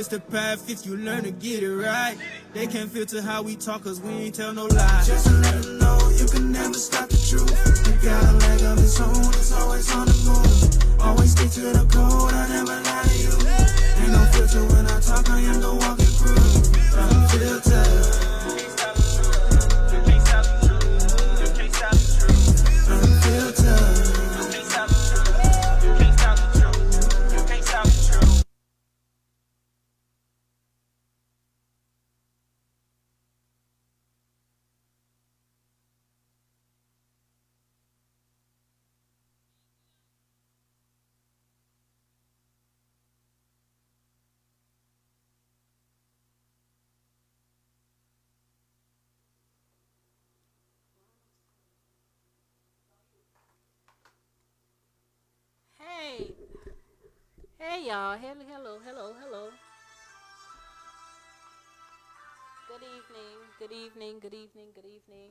It's the path if you learn to get it right. They can't filter how we talk cause we ain't tell no lies. Just to let them know you can never stop the truth. You got a leg of its own, it's always on the move. Always stick to the code, I never lie to you. Ain't no filter when I talk, I am the walking proof. Unfiltered. Hey y'all, hello. Good evening.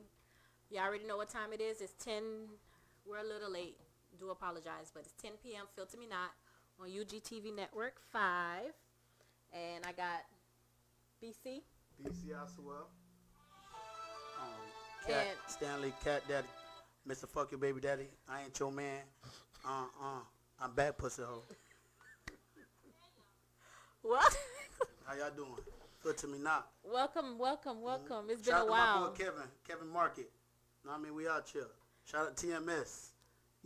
You already know what time it is. It's 10, we're a little late, do apologize, but it's 10 p.m. Filter Me Not on UGTV Network 5. And I got BC. Iswea. Stanley, KattDaddy, Mr. Fuck Your Baby Daddy. I ain't your man. I'm back, pussy hoe. What? How y'all doing? Filter Me Not. Welcome. It's been Shout a while. Shout out to my boy Kevin Market. Know what I mean? We out here. Shout out to TMS.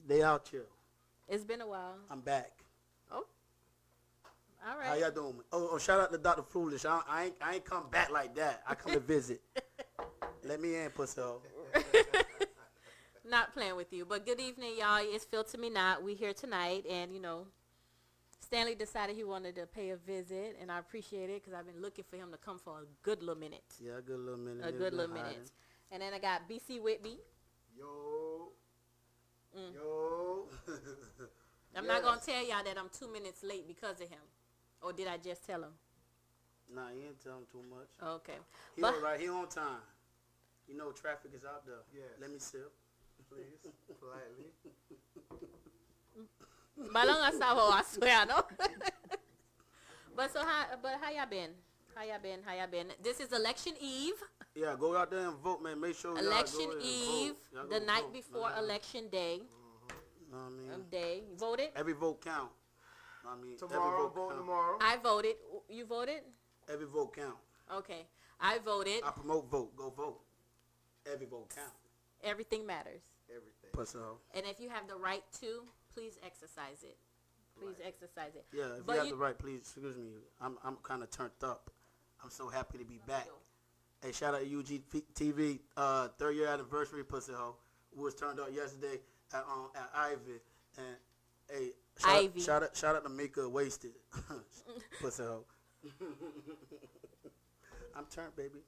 They out here. It's been a while. I'm back. Oh. All right. How y'all doing? Oh, shout out to Dr. Foolish. I ain't come back like that. I come to visit. Let me in, pussy hoe. Not playing with you, but good evening, y'all. It's Filter Me Not. We here tonight, and Stanley decided he wanted to pay a visit, and I appreciate it because I've been looking for him to come for a good little minute. Yeah, a good little minute. And then I got BC with me. Yo. Yo. I'm not going to tell y'all that I'm 2 minutes late because of him. Or did I just tell him? Nah, you ain't tell him too much. Okay. He all right. He on time. You know traffic is out there. Yeah. Let me sip. Please. Politely. Balong asawa, I swear, no? But how y'all been? How y'all been? This is election eve. Yeah, go out there and vote, man. Make sure election y'all go eve, the night vote. Before election day. Know what I mean? Day. Voted? Every vote count. I mean, tomorrow, vote tomorrow. I voted. You voted? Every vote count. Okay. I voted. I promote vote. Go vote. Every vote count. Everything matters. Everything. And if you have the right to, please exercise it. Exercise it. Yeah, if you have the right, please, excuse me. I'm kind of turned up. I'm so happy to be back. Hey, shout out to UGTV, 3rd year anniversary, pussy hoe. We was turned up yesterday at Ivy. And, hey, shout out to Mika Wasted, pussy hoe. I'm turned, baby.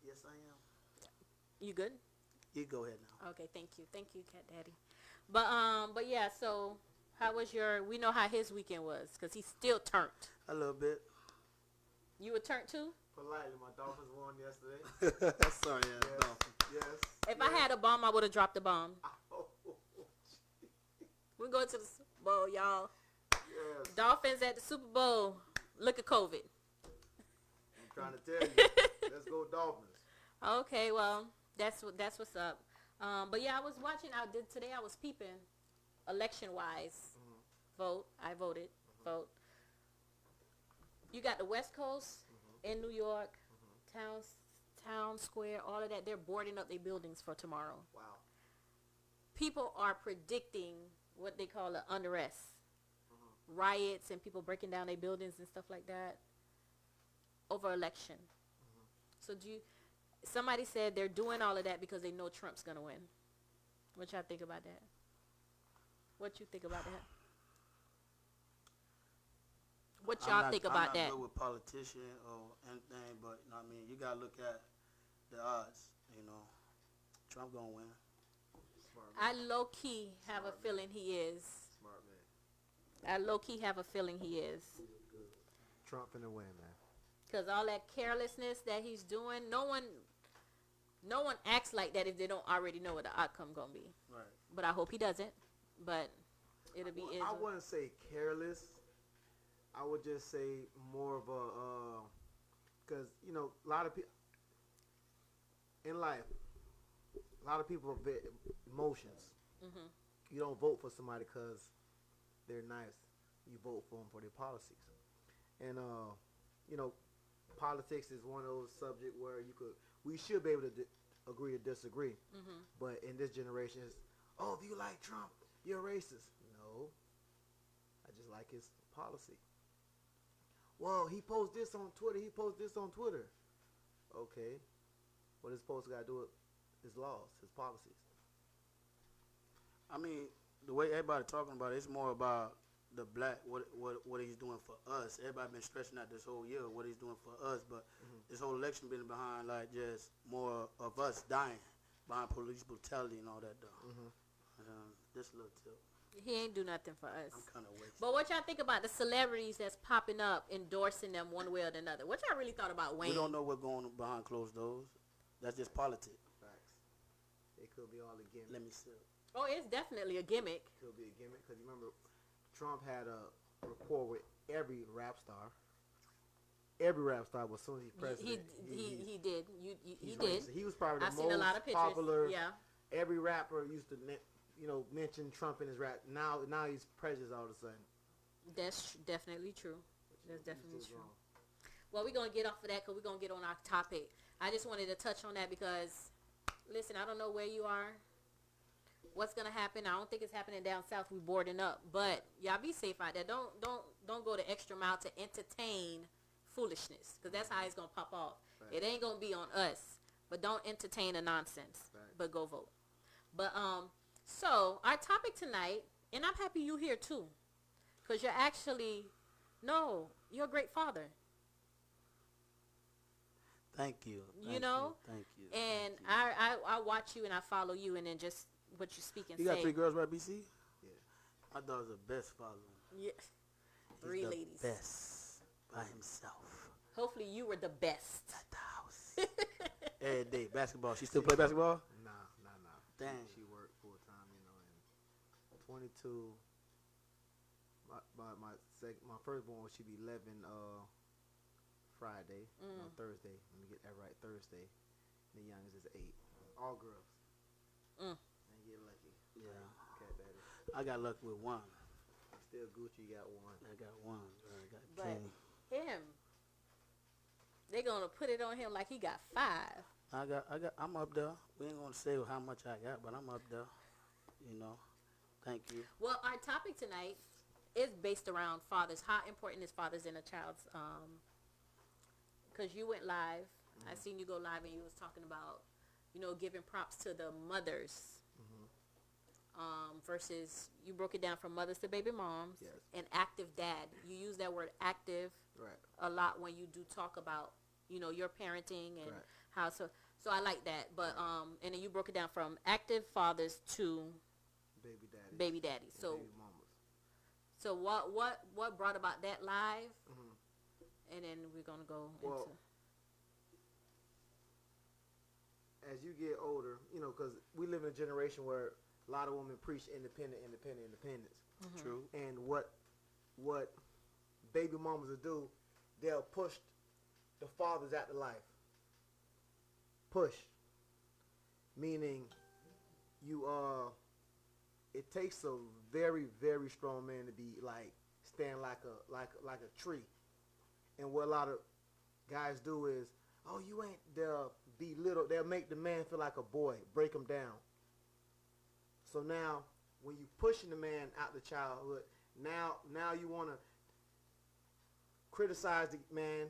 Yes, I am. You good? You go ahead now. Okay, thank you, KattDaddy. But yeah. So, how was we know how his weekend was, cause he's still turned. A little bit. You were turned too? Politely, my Dolphins won yesterday. Sorry, Yes. If I had a bomb, I would have dropped the bomb. We're going to the Super Bowl, y'all. Yes. Dolphins at the Super Bowl. Look at COVID. I'm trying to tell you. Let's go Dolphins. Okay, well, that's what's up. But yeah, I was watching. Today I was peeping, election-wise. Vote. I voted. Vote. You got the West Coast in New York, town square, all of that. They're boarding up their buildings for tomorrow. Wow. People are predicting what they call an unrest, riots, and people breaking down their buildings and stuff like that over election. So somebody said they're doing all of that because they know Trump's gonna win. What y'all think about that? What you think about that? What y'all think about that? I'm not good with politicians or anything, but I mean, you gotta look at the odds. Trump gonna win. I low-key have a feeling he is. Smart man. I low-key have a feeling he is. Trump finna win, man. Because all that carelessness that he's doing, no one acts like that if they don't already know what the outcome gonna be. Right. But I hope he doesn't. But it'll be. I wouldn't say careless. I would just say more of a, because a lot of people in life, a lot of people have emotions. Mhm. You don't vote for somebody because they're nice. You vote for them for their policies. And politics is one of those subjects where we should be able to agree to disagree. Mhm. But in this generation, it's, oh, if you like Trump, you're racist. No, I just like his policy. Well, he posts this on Twitter. He posts this on Twitter. Okay, what is supposed to got to do with his laws, his policies? I mean, the way everybody talking about it, it's more about the black, what he's doing for us. Everybody been stressing out this whole year what he's doing for us, but this whole election been behind like just more of us dying behind police brutality and all that though. This little tip, He ain't do nothing for us. I'm kind of wasted. But what y'all think about the celebrities that's popping up, endorsing them one way or another? What y'all really thought about Wayne? We don't know what's going on behind closed doors. That's just politics. Facts. It could be all a gimmick. Let me see. Oh, it's definitely a gimmick. Could be a gimmick because you remember Trump had a rapport with every rap star. Every rap star was soon as he's president. He did. He did. racist. He was probably the I've seen a lot of most pictures. popular. Yeah. Every rapper used to mention Trump in his rap. Now he's prejudiced all of a sudden. That's definitely true. That's definitely Which is true. wrong. Well, we're going to get off of that because we're going to get on our topic. I just wanted to touch on that because, listen, I don't know where you are, what's going to happen. I don't think it's happening down south. We boarding up. But y'all be safe out there. Don't go the extra mile to entertain foolishness because that's how it's going to pop off. Right. It ain't going to be on us. But don't entertain the nonsense. Right. But go vote. But, so our topic tonight, and I'm happy you here too because you're actually, you're a great father. Thank you. You know? Thank you. And Thank you. I watch you and I follow you and then just what you speak and You say. got 3 girls, right, BC? Yeah. My dog's the best father. Yeah. He's 3 the ladies. best by himself Hopefully you were the best. at the house. Every day. Basketball. She still play basketball? Nah. Dang. She worked full time, and 22. My firstborn should be 11 Friday, Thursday. Let me get that right. Thursday. The youngest is 8. All girls. Mm. And get lucky. Yeah. KattDaddy. I got luck with 1. Still Gucci got 1. I got 1. I got But Kenny. him, they gonna put it on him like he got 5. I'm up there. We ain't gonna say how much I got, but I'm up there. Thank you. Well, our topic tonight is based around fathers. How important is fathers in a child's because you went live. I seen you go live and you was talking about, giving props to the mothers. Versus you broke it down from mothers to baby moms. Yes. And active dad. You use that word active Right. a lot when you do talk about, your parenting and Right. how so I like that. But and then you broke it down from active fathers to Baby daddy. baby daddies. And So baby mamas. so what brought about that live? And then we're gonna go Well, into as you get older, because we live in a generation where a lot of women preach independence. True. And what baby mamas will do, they'll push the fathers out of life. Push. Meaning it takes a very, very strong man to be stand like a tree. And what a lot of guys do is, oh, you ain't, they'll belittle, they'll make the man feel like a boy, break him down. So now, when you pushing the man out the childhood, now you want to criticize the man,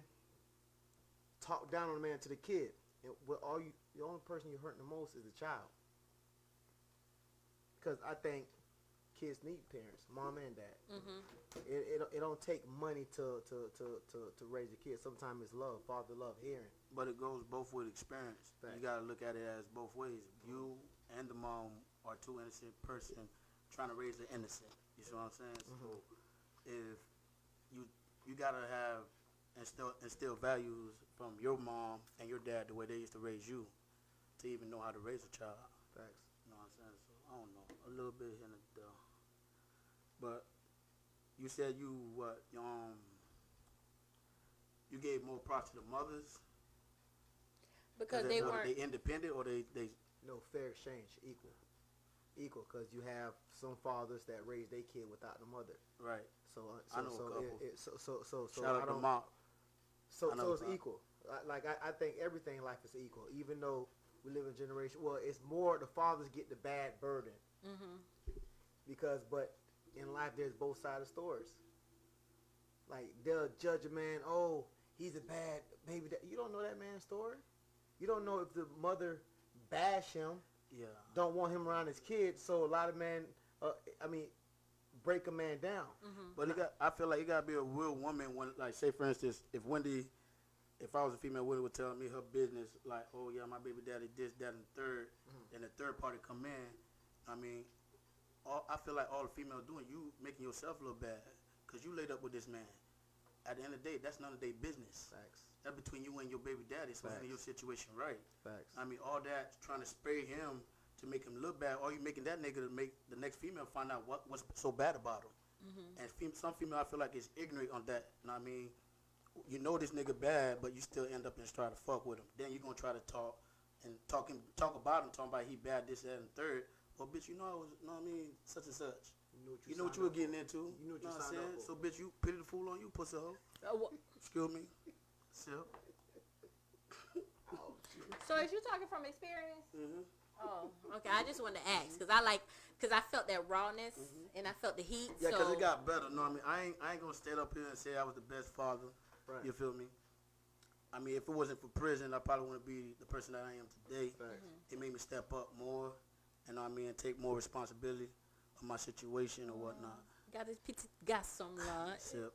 talk down on the man to the kid. And the only person you're hurting the most is the child. Because I think kids need parents, mom and dad. It don't take money to raise a kid. Sometimes it's love, father love, hearing. But it goes both with experience. Facts. You gotta look at it as both ways. You and the mom are 2 innocent person trying to raise the innocent. You see what I'm saying? So if you gotta have instill values from your mom and your dad the way they used to raise you to even know how to raise a child. Facts. You know what I'm saying? So I don't know, a little bit here and there. But you said you you gave more props to the mothers because they weren't. they independent or they No, fair exchange, equal, because you have some fathers that raise their kid without the mother. right. So, I know a couple. So Shout I out to don't. Mom. So I know it's about- equal. I think everything in life is equal. Even though we live in a generation, well, it's more the fathers get the bad burden. But in life, there's both sides of stories. Like they'll judge a man. Oh, he's a bad baby. You don't know that man's story. You don't know if the mother bash him, Yeah. don't want him around his kids. So a lot of men, break a man down. But I feel like you gotta be a real woman when, like, say for instance, if I was a female, Wendy would tell me her business, like, oh yeah, my baby daddy this, that, and the third, and the third party come in. I mean, I feel like all the female doing, you making yourself look bad, cause you laid up with this man. At the end of the day, that's none of their business. Facts. That's between you and your baby daddy. So handle your situation right. Facts. I mean, all that trying to spray him to make him look bad, or you making that nigga to make the next female find out what's so bad about him. And some female, I feel like, is ignorant on that. You know what I mean? You know this nigga bad, but you still end up and try to fuck with him. Then you're going to try to talk about him, talking about he bad, this, that, and third. Well, bitch, you know what I mean? Such and such. You know what you were getting into. You know what you what I'm signed saying? up for. So, bitch, you pity the fool on you, pussy hoe. Excuse me. So is you talking from experience? Oh, okay. I just wanted to ask because I felt that rawness and I felt the heat. Yeah, so because it got better. No, I mean, I ain't gonna stand up here and say I was the best father. Right. You feel me? I mean, if it wasn't for prison, I probably wouldn't be the person that I am today. It made me step up more, and I mean, take more responsibility of my situation or whatnot. got this pizza, got some lunch. Sip.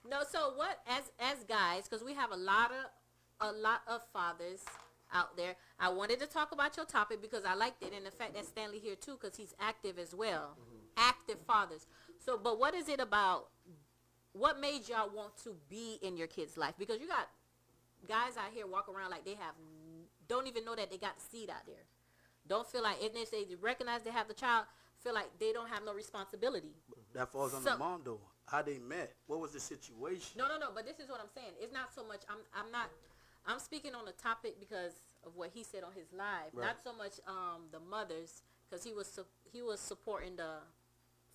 No, so what as guys, because we have a lot of fathers out there. I wanted to talk about your topic because I liked it, and the fact that Stanley here too, because he's active as well. Active fathers. So, but what is it about? What made y'all want to be in your kid's life? Because you got guys out here walk around like they don't even know that they got the seed out there. Don't feel like, if they recognize they have the child, feel like they don't have no responsibility. That falls on the mom though. How they met? What was the situation? No. But this is what I'm saying. It's not so much. I'm speaking on the topic because of what he said on his live. Right. Not so much the mothers, because he was supporting the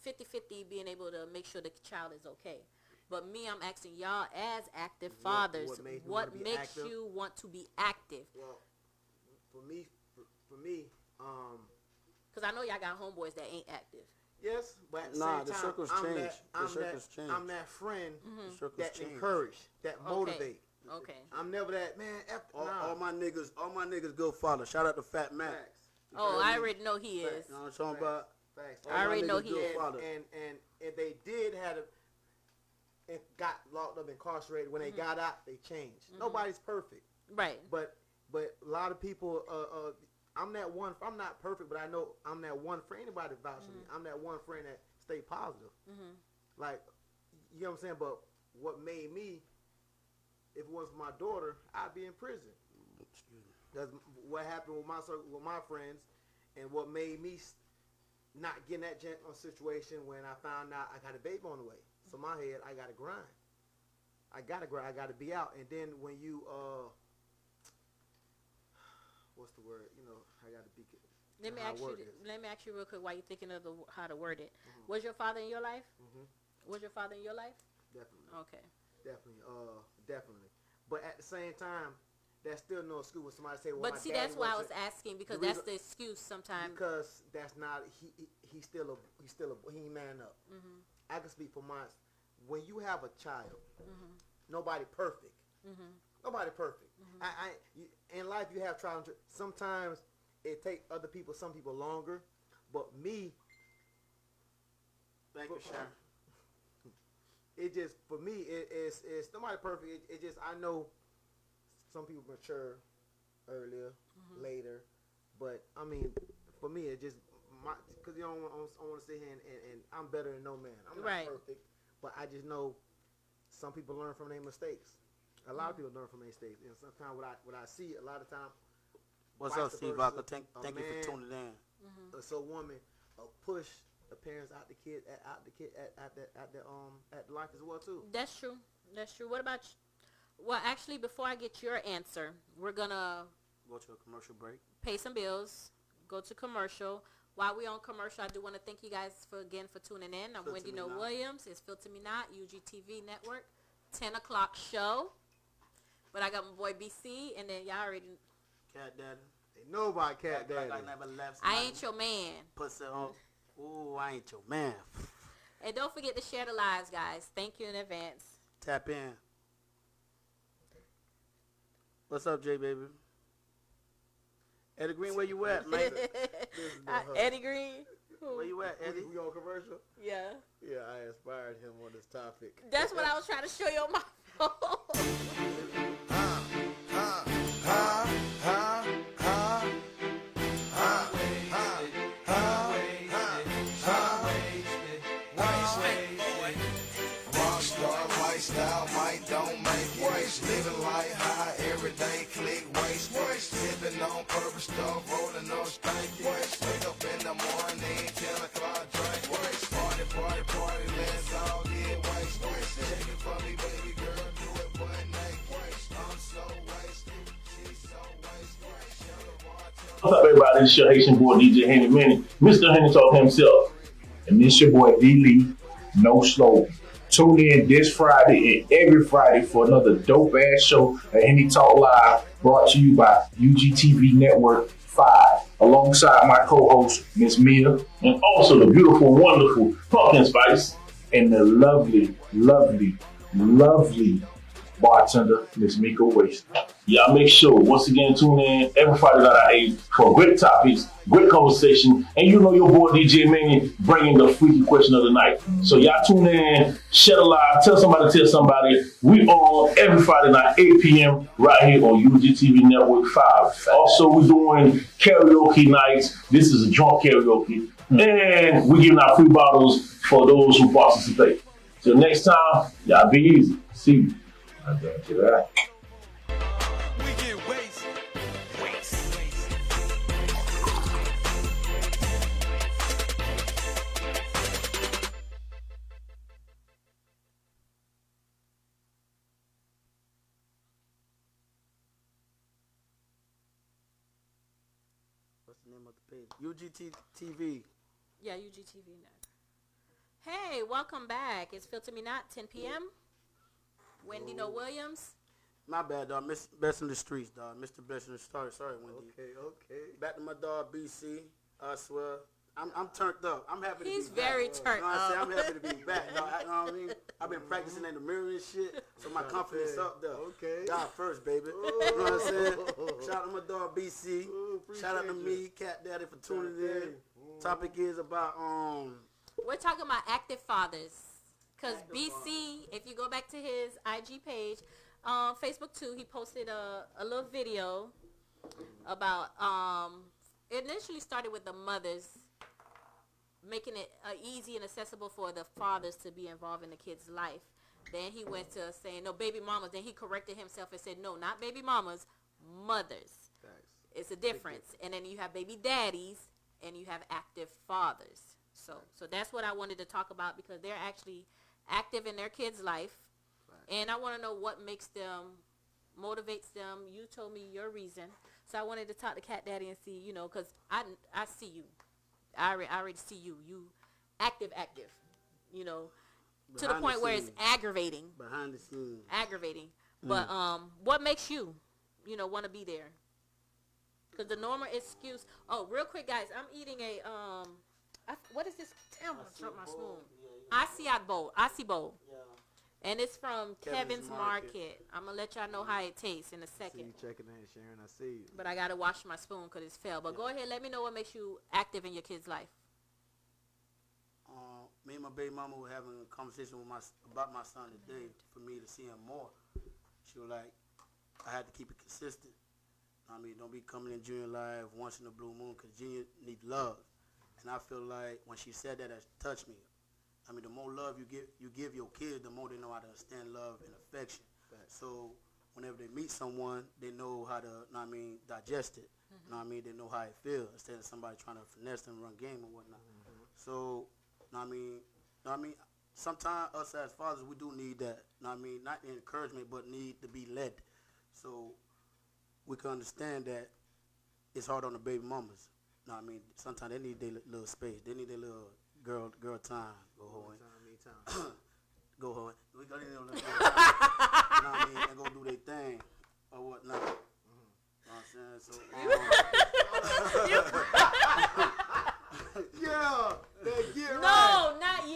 50-50, being able to make sure the child is okay. But me, I'm asking y'all as active fathers, what makes you want to be active? Well, for me, because I know y'all got homeboys that ain't active. yes, but at the Nah, same the time, circles change. The circles change. I'm that friend Circles that change. encourage, that motivate. Okay. I'm never that man. All my niggas good father. Shout out to Fat Mac. Facts. Oh, I already know he is. You know what I'm talking about? Facts. I already know he good is. father. And they did and got locked up, incarcerated. When they got out, they changed. Nobody's perfect, Right. but a lot of people. I'm that one. I'm not perfect, but I know I'm that one friend. Anybody vouch for me. I'm that one friend that stay positive. Like, you know what I'm saying. But what made me, if it wasn't for my daughter, I'd be in prison. That's what happened with my circle, with my friends, and what made me not get in that situation when I found out I got a baby on the way. So my head, I gotta grind. I gotta be out. And then when you what's the word? You know, I gotta be. Let me ask you real quick while you're thinking of how to word it. Mm-hmm. Was your father in your life? Was your father in your life? Definitely. Okay. Definitely. But at the same time, that's still no excuse when somebody say, "Well, But my see, daddy that's why I was wasn't-" asking, because The that's reason- the excuse sometimes. Because that's not he ain't man up. I can speak for mine. When you have a child, nobody perfect. Nobody perfect. In life you have trials. Sometimes it take some people longer, but me. Thank you, Sharon. It just, for me, it's nobody perfect. It just, I know some people mature earlier, later, but I mean, for me, it just, because you don't want to sit here and I'm better than no man. I'm not perfect, but I just know some people learn from their mistakes. A lot of people learn from their mistakes, and sometimes what I see a lot of time. What's vice up, Steve versa, Walker? Thank you man, for tuning in. So woman push the parents out the life as well too. That's true. That's true. What about well, actually, before I get your answer, we're going to Go to a commercial break. pay some bills, go to commercial. While we on commercial, I do want to thank you guys for tuning in. I'm Filter Wandey Me Not. Nowilliams. It's Filter Me Not, UGTV Network, 10 o'clock show. But I got my boy BC, and then y'all already. KattDaddy. Ain't nobody cat Act like daddy. I never left. I ain't your man. Pussy on. Ooh, I ain't your man. And don't forget to share the lives, guys. Thank you in advance. Tap in. What's up, J baby? Eddie Green, where you at, man? Eddie Green. Where you at, Eddie? We on commercial? Yeah. Yeah, I inspired him on this topic. That's what I was trying to show you on my phone. Rockstar lifestyle, might don't make waste. Living like high, everyday click waste. Sipping on purple stuff, rolling on stank waste. Wake up in the morning, 10 o'clock, drink waste. Party, let's all get waste. Check it for me, baby girl, do it, but make waste. I'm so wasted, she's so wasted. What's up, everybody? This is your Haitian boy, DJ Henny Minnie, Mr. Henny Talk himself. And this your boy, D. Lee, No Slow. Tune in this Friday and every Friday for another dope-ass show at Henny Talk Live, brought to you by UGTV Network 5, alongside my co-host, Miss Mia, and also the beautiful, wonderful Pumpkin Spice, and the lovely, lovely, lovely bartender, Miss Mika Waste. Y'all make sure, once again, tune in every Friday night at 8 for great topics, great conversation, and you know your boy DJ Manny bringing the freaky question of the night. So y'all tune in, share the live, tell somebody. We on every Friday night, 8 p.m. right here on UGTV Network 5. Also, we're doing karaoke nights. This is a joint karaoke. And we're giving out free bottles for those who participate. Till next time, y'all be easy. See you. I got you that. We get wasted. What's the name of the page? UGTV. Yeah, UGTV Network. Hey, welcome back. It's Filter Me Not, 10 p.m. Wandey Nowilliams. My bad, dog. Best in the streets, dog. Mr. Best in the streets. Sorry, Wandey. Okay. Back to my dog, BC. Iswea. I'm turned up. I'm happy to be back. He's very turned You know what I'm saying? up. I'm happy to be back, dog. You know what I mean? I've been practicing in the mirror and shit, so my confidence up there. Okay. God first, baby. You know what I'm saying? Shout out to my dog, BC. Shout out to me, KattDaddy, for tuning in. Topic is about, We're talking about active fathers. Because BC, if you go back to his IG page, Facebook too, he posted a little video about, it initially started with the mothers, making it easy and accessible for the fathers to be involved in the kid's life. Then he went to saying, no, baby mamas. Then he corrected himself and said, no, not baby mamas, mothers. It's a difference. And then you have baby daddies and you have active fathers. So that's what I wanted to talk about, because they're actually active in their kid's life. And I want to know what makes them, motivates them. You told me your reason. So I wanted to talk to KattDaddy and see, you know, because I see you. I already see you. You active, you know, to the Behind the point where it's scenes. aggravating. behind the scenes. Aggravating. But what makes you, you know, want to be there? Because the normal excuse. Oh, real quick, guys, I'm eating a what is this? Damn, I dropped my spoon. Icy bowl. And it's from Kevin's Market. I'm going to let y'all know how it tastes in a See second. you checking in, Sharon. I see you. But I got to wash my spoon because it's fell. But go ahead, let me know what makes you active in your kid's life. Me and my baby mama were having a conversation about my son today for me to see him more. She was like, I had to keep it consistent. I mean, don't be coming in Junior live once in a blue moon, because Junior need love. And I feel like when she said that, touched me. I mean, the more love you give your kids, the more they know how to understand love and affection. So whenever they meet someone, they know how to, digest it. They know how it feels, instead of somebody trying to finesse them, run game and whatnot. So, sometimes us as fathers, we do need that. Know what I mean? Not encouragement, but need to be led. So we can understand that it's hard on the baby mamas. Know what I mean? Sometimes they need their little space. They need their little girl time. Go home. Time. Go home. We got in there little girl time. Know what I mean? And go do their thing or whatnot. Know what I'm saying? So, yeah, get right. No, not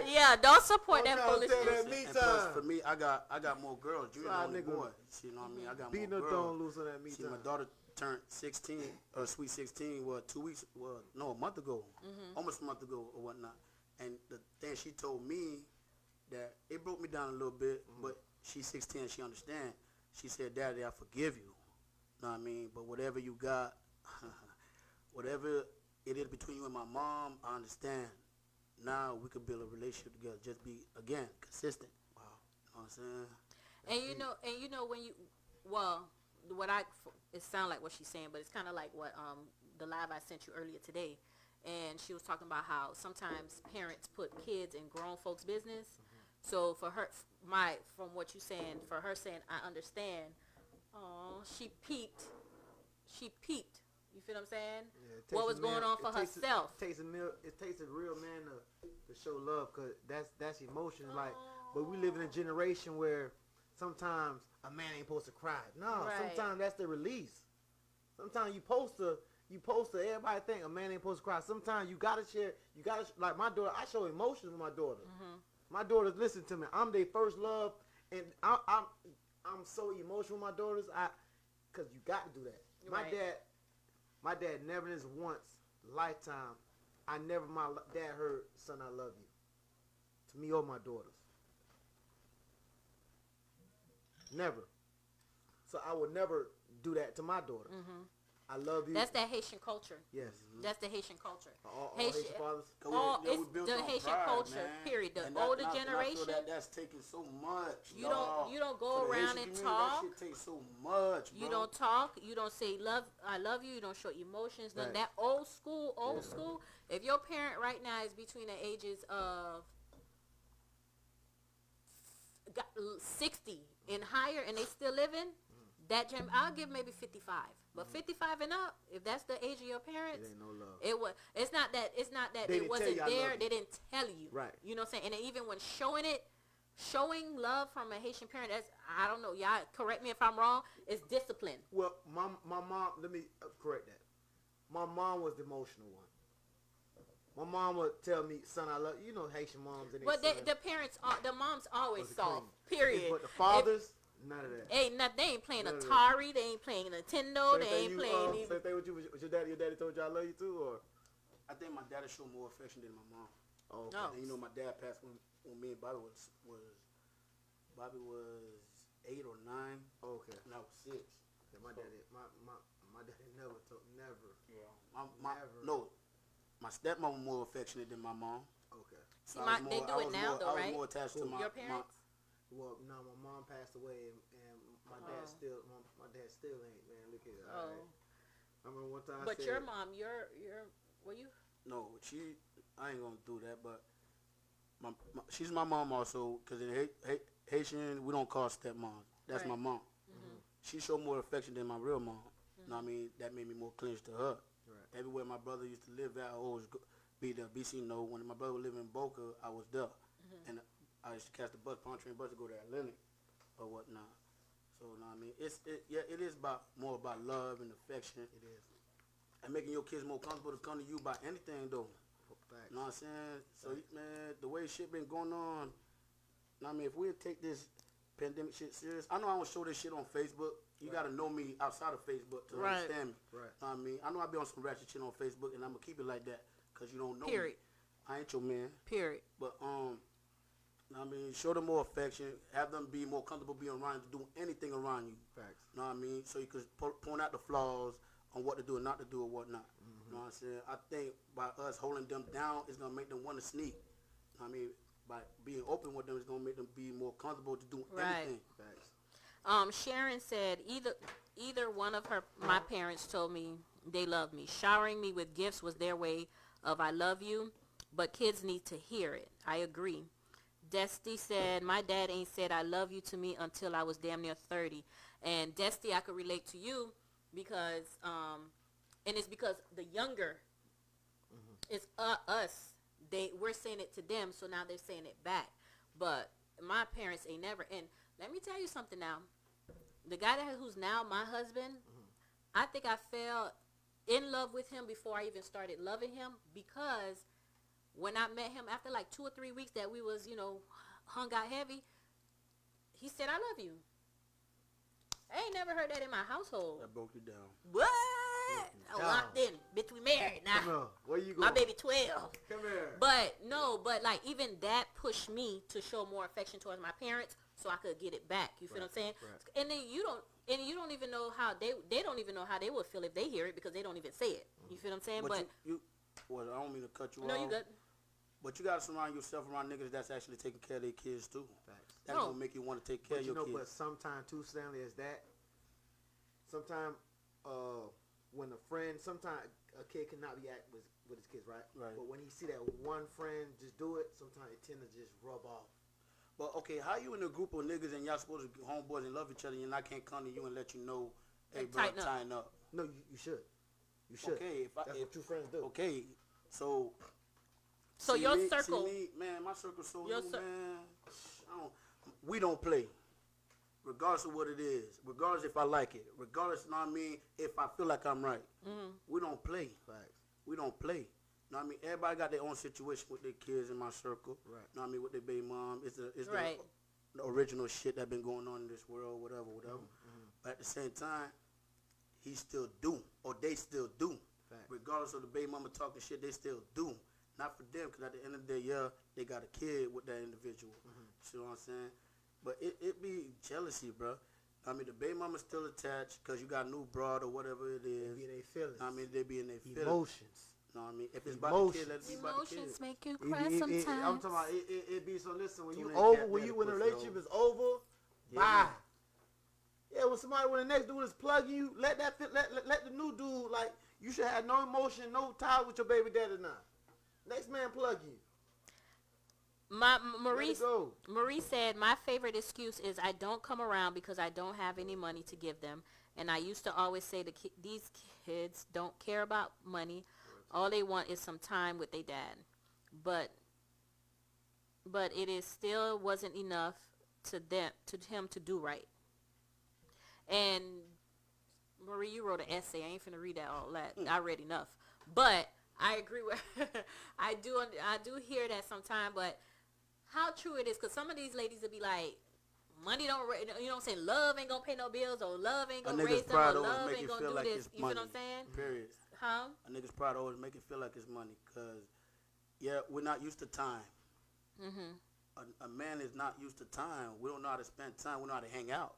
yeah. Don't support that foolishness. and plus, for me, I got more girls. You're the only boy. You know what I mean? I got Beating more the girls. throne loose on that me See, time. my daughter turned 16, or sweet 16, a month ago, almost a month ago or whatnot. And the thing she told me that it broke me down a little bit, but she's 16, she understand. She said, "Daddy, I forgive you." Know what I mean? But whatever you got, whatever it is between you and my mom, I understand. Now we could build a relationship together. Just be, again, consistent. Wow. You know what I'm saying? And you know when you, it sounds like what she's saying, but it's kind of like what the live I sent you earlier today, and she was talking about how sometimes parents put kids in grown folks' business. So for her, from what you're saying, for her saying, I understand. She peeped. You feel what I'm saying? Yeah, what was going on for herself? It takes a real man to show love, cause that's emotion. Like, but we live in a generation where sometimes a man ain't supposed to cry. No, Right. sometimes that's the release. Sometimes you supposed to. Everybody think a man ain't supposed to cry. Sometimes you gotta share. Like my daughter. I show emotions with my daughter. My daughters listen to me. I'm their first love, and I'm so emotional with my daughters. Cause you got to do that. Right. My dad never in his once lifetime. My dad heard, "Son, I love you," to me or my daughters. Never. So I would never do that to my daughter. I love you. That's that Haitian culture. Yes. That's the Haitian culture. All Haitian fathers. It's the Haitian culture. Period. The older generation. I feel that's taking so much. You don't go around and talk. That shit takes so much. Bro. You don't talk. You don't say I love you. You don't show emotions. None of that old school. If your parent right now is between the ages of 60 and higher, and they still living, I'll give maybe 55. But 55 and up, if that's the age of your parents, it ain't no love. It's not that They it didn't wasn't tell you I there. love They you. didn't tell you. Right. You know what I'm saying? And even when showing love from a Haitian parent, that's, I don't know, y'all correct me if I'm wrong, it's discipline. Well, my mom, let me correct that. My mom was the emotional one. My mom would tell me, "Son, I love you." You know Haitian moms. And But the moms always Was soft. clean. Period. But the fathers, none of that. They ain't playing None of that. Atari. They ain't playing Nintendo. They ain't playing Same even. thing with you. Was your daddy told you I love you too, or? I think my daddy showed more affection than my mom. Oh, okay. No. And you know, my dad passed when me and Bobby was 8 or 9, Okay. and I was 6. Yeah, my daddy never told, never. Yeah. Never. No, my stepmom was more affectionate than my mom. Okay. See, they do it now, though, I right? was more attached to Your parents? Well, no, my mom passed away, and my dad still ain't, man. Look at it. Oh. All right. I remember one time. But I said, your mom, were you? No, I ain't gonna do that, but she's my mom also, because in Haitian, we don't call stepmom. That's Right. my mom. She showed more affection than my real mom. You know what I mean? That made me more close to her. Right. Everywhere my brother used to live at, I always be there. BC, when my brother would live in Boca, I was there. And I used to catch the bus, train bus to go to Atlantic or whatnot. So, you know what I mean? It is more about love and affection. It is. And making your kids more comfortable to come to you about anything, though. Facts. You know what I'm saying? So, man, the way shit been going on, you know what I mean, if we take this pandemic shit serious, I know I don't show this shit on Facebook. You got to know me outside of Facebook to understand me. Right. You know what I mean? I know I be on some ratchet shit on Facebook, and I'm going to keep it like that because you don't know Period. me. I ain't your man. Period. But, you know what I mean, show them more affection, have them be more comfortable being around you, to do anything around you. Facts. You know what I mean? So you could point out the flaws on what to do and not to do or whatnot. You know what I'm saying? I think by us holding them down, it's going to make them want to sneak. You know what I mean? By being open with them, it's going to make them be more comfortable to do anything. Facts. Sharon said either one of my parents told me they loved me. Showering me with gifts was their way of I love you. but kids need to hear it. I agree. Dusty said, my dad ain't said I love you to me until I was damn near 30. And Dusty, I could relate to you because, and it's because the younger, it's us. We're saying it to them, so now they're saying it back. But my parents ain't never. And let me tell you something now. The guy who's now my husband, I think I fell in love with him before I even started loving him, because when I met him after like 2 or 3 weeks that we was, hung out heavy, he said, I love you. I ain't never heard that in my household. That broke you down. What? I locked in. Bitch, we married now. Come on. Where you going? My baby 12. Come here. But like even that pushed me to show more affection towards my parents so I could get it back. You feel what I'm saying? Right. And then you don't even know how they don't even know how they would feel if they hear it, because they don't even say it. You feel what I'm saying? But well, I don't mean to cut you off. no, you good. But you gotta surround yourself around niggas that's actually taking care of their kids too. Facts. That's gonna make you want to take care of your kids. But sometimes too, Stanley, is that sometimes when a friend, sometimes a kid cannot react with his kids, right? Right. But when he see that one friend just do it, sometimes it tend to just rub off. But okay, how you in a group of niggas and y'all supposed to be homeboys and love each other, and I can't come to you and let you know, hey, bro, tighten up. No, you should. You should. Okay, That's what true friends do. Okay, so your circle. See me, man, my circle so Your new, man. We don't play. Regardless of what it is. Regardless if I like it. Regardless, you know what I mean, if I feel like I'm right. We don't play. Facts. We don't play. You know what I mean? Everybody got their own situation with their kids in my circle. Right. You know what I mean? With their baby mom. It's Right. the original shit that been going on in this world, whatever. But at the same time, he still do. Or they still do. Facts. Regardless of the baby mama talking shit, they still do. Not for them, because at the end of the day, yeah, they got a kid with that individual. You know what I'm saying? But it be jealousy, bro. I mean, the baby mama's still attached because you got a new broad or whatever it is. They be in their feelings. I mean, they be in their feelings. Emotions. You know what I mean? If it's about the kid, let it be about the kid. Emotions make you cry I'm sometimes. talking about it be so. Listen, when Tune you in, over, KattDaddy when the pussy relationship hole. is over, Yeah. bye. Yeah, when the next dude is plugging you, let the new dude, like, you should have no emotion, no tie with your baby daddy now. Next man plug you. Marie said, my favorite excuse is I don't come around because I don't have any money to give them. And I used to always say these kids don't care about money. All they want is some time with their dad. But it is still wasn't enough to him to do right. And Marie, you wrote an essay. I ain't finna read that all that. I read enough. But I agree with I do hear that sometimes, but how true it is, because some of these ladies will be like, money don't, you know what I'm saying, love ain't gonna pay no bills, or love ain't gonna raise them, or love ain't gonna do this. You feel what I'm saying? Period. Huh? A nigga's pride always make it feel like it's money, because, yeah, we're not used to time. A man is not used to time. We don't know how to spend time. We know how to hang out,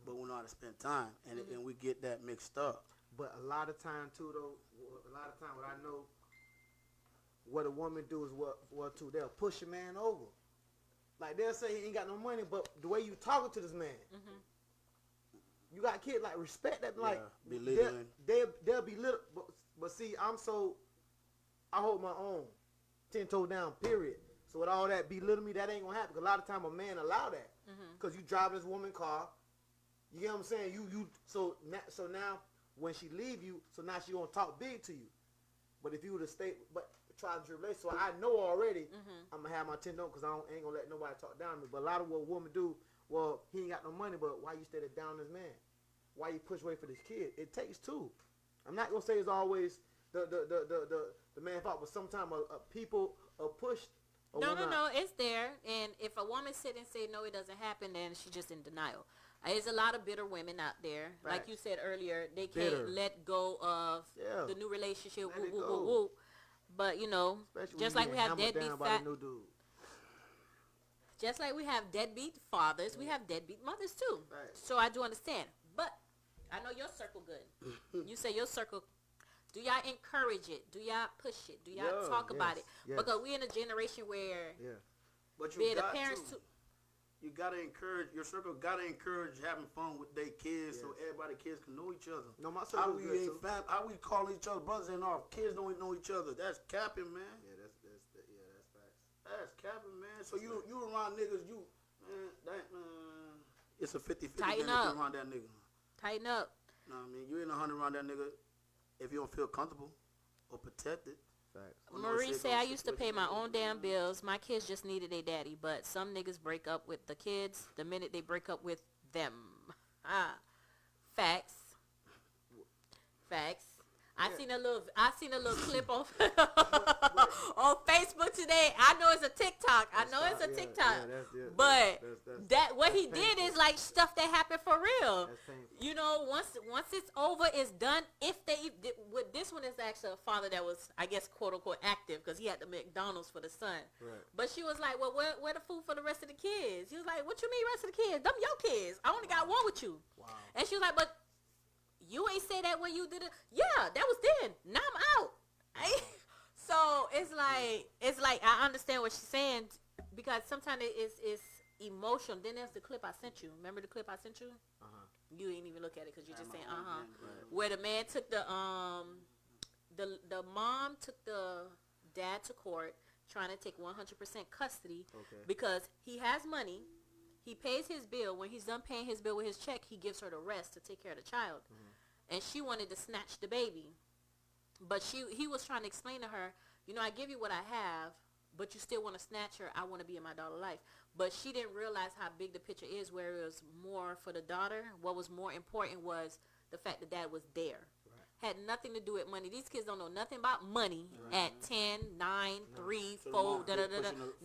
but we know how to spend time, and we get that mixed up. But a lot of time too, though. A lot of time, what I know, what a woman do is what too. They'll push a man over. Like, they'll say he ain't got no money, but the way you talking to this man, you got kids, like, respect that. Like, belittling. They'll be little, but see, I hold my own, 10 toes down, period. So with all that belittling me, that ain't gonna happen. Because a lot of time a man allow that, because you driving this woman car. You get what I'm saying? So now when she leave you, so now she gonna talk big to you. But if you would have stayed, try to relate, so I know already, I'm gonna have my 10 on, because I ain't gonna let nobody talk down to me. But a lot of what women do, well, he ain't got no money, but why you stay down this man? Why you push away for this kid? It takes two. I'm not gonna say it's always the man's fault, but sometimes people are pushed. No, it's there. And if a woman sit and say no, it doesn't happen, then she's just in denial. There's a lot of bitter women out there. Right. Like you said earlier, they can't let go of the new relationship. Let Woo, it woo, go. woo, woo. But, you know, Especially just when like you we have get hammered deadbeat down by the new dude. just like we have deadbeat fathers, we have deadbeat mothers too. Right. So I do understand. But I know your circle good. You say your circle. Do y'all encourage it? Do y'all push it? Do y'all talk about it? yes. Because we in a generation where But be you it the got parents to. You gotta encourage your circle. Gotta encourage having fun with their kids, so everybody kids can know each other. No, my How circle we calling each other brothers and our kids don't know each other? That's capping, man. Yeah, That's capping, man. So you around niggas, it's a 50-50 Tighten then if you up. around that nigga. Tighten up. Know what I mean? You ain't 100 around that nigga if you don't feel comfortable or protected. Facts. Or no Marie shit say, gonna I used to pay my own damn bills. My kids just needed their daddy. But some niggas break up with the kids the minute they break up with them. Facts. Facts. I seen a little clip on on Facebook today. I know it's a TikTok. But what he did is like stuff that happened for real. That's painful. You know, once it's over, it's done. If they with this one is actually a father that was, I guess, quote unquote active because he had the McDonald's for the son. Right. But she was like, well, where the food for the rest of the kids? He was like, what you mean rest of the kids? Them your kids. I only got one with you. Wow. And she was like, but you ain't say that when you did it. Yeah, that was then. Now I'm out. So it's like I understand what she's saying because sometimes it's emotional. Then there's the clip I sent you. Remember the clip I sent you? You ain't even look at it because you're just saying Where the man took the mom took the dad to court trying to take 100% custody because he has money. He pays his bill. When he's done paying his bill with his check, he gives her the rest to take care of the child. And she wanted to snatch the baby. But he was trying to explain to her, you know, I give you what I have, but you still want to snatch her. I want to be in my daughter's life. But she didn't realize how big the picture is, where it was more for the daughter. What was more important was the fact that dad was there. Had nothing to do with money. These kids don't know nothing about money at 10, 9, 3, 4,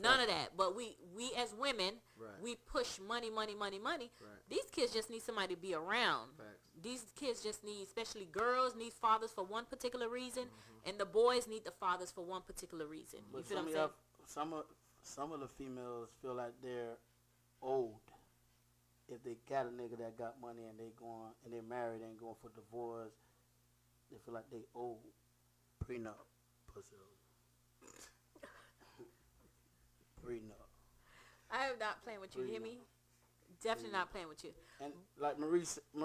none of that. But we as women, we push money. These kids just need somebody to be around. These kids just need, especially girls, need fathers for one particular reason, and the boys need the fathers for one particular reason. You feel what I'm saying? Some of the females feel like they're old if they got a nigga that got money and they're married and going for divorce. They feel like they old. Prenup. Pussy. Prenup. I am not playing with you. You hear me? Definitely not playing with you. And like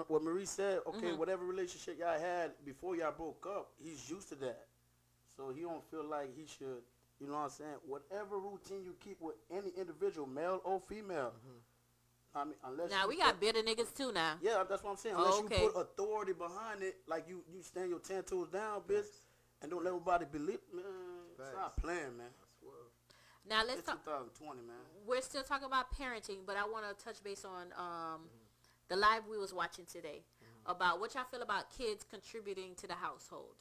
what Marie said, whatever relationship y'all had before y'all broke up, he's used to that. So he don't feel like he should, you know what I'm saying? Whatever routine you keep with any individual, male or female. I mean, unless now we got bitter niggas too now. Yeah, that's what I'm saying. Unless you put authority behind it, like you stand your 10 toes down, bitch, and don't let everybody believe, man. Stop playing, man. Now let's it's talk. 2020, man. We're still talking about parenting, but I want to touch base on the live we was watching today about what y'all feel about kids contributing to the household.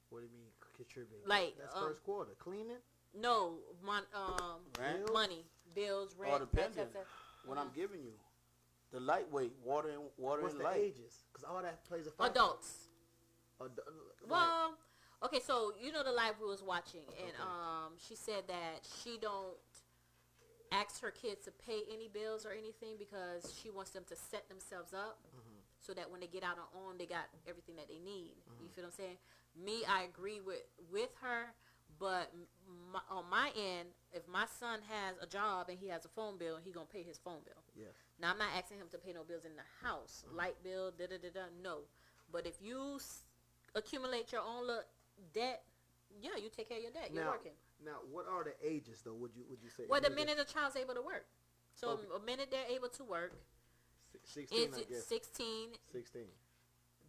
What do you mean contributing? Like that's first quarter cleaning. No, money, bills, rent. Or depending. What I'm giving you, the lightweight water and light. What's the ages? Because all that plays a factor. Adults. Well, okay, so you know the live we was watching, and she said that she don't ask her kids to pay any bills or anything because she wants them to set themselves up so that when they get out on they got everything that they need. You feel what I'm saying? Me, I agree with her, but on my end, if my son has a job and he has a phone bill, he gonna pay his phone bill. Yes. Now I'm not asking him to pay no bills in the house, light bill, no. But if you accumulate your own little debt, yeah, you take care of your debt. You're working. Now, what are the ages though? Would you say? Well, the minute a child's able to work. So a minute they're able to work. 16, I guess. 16. 16.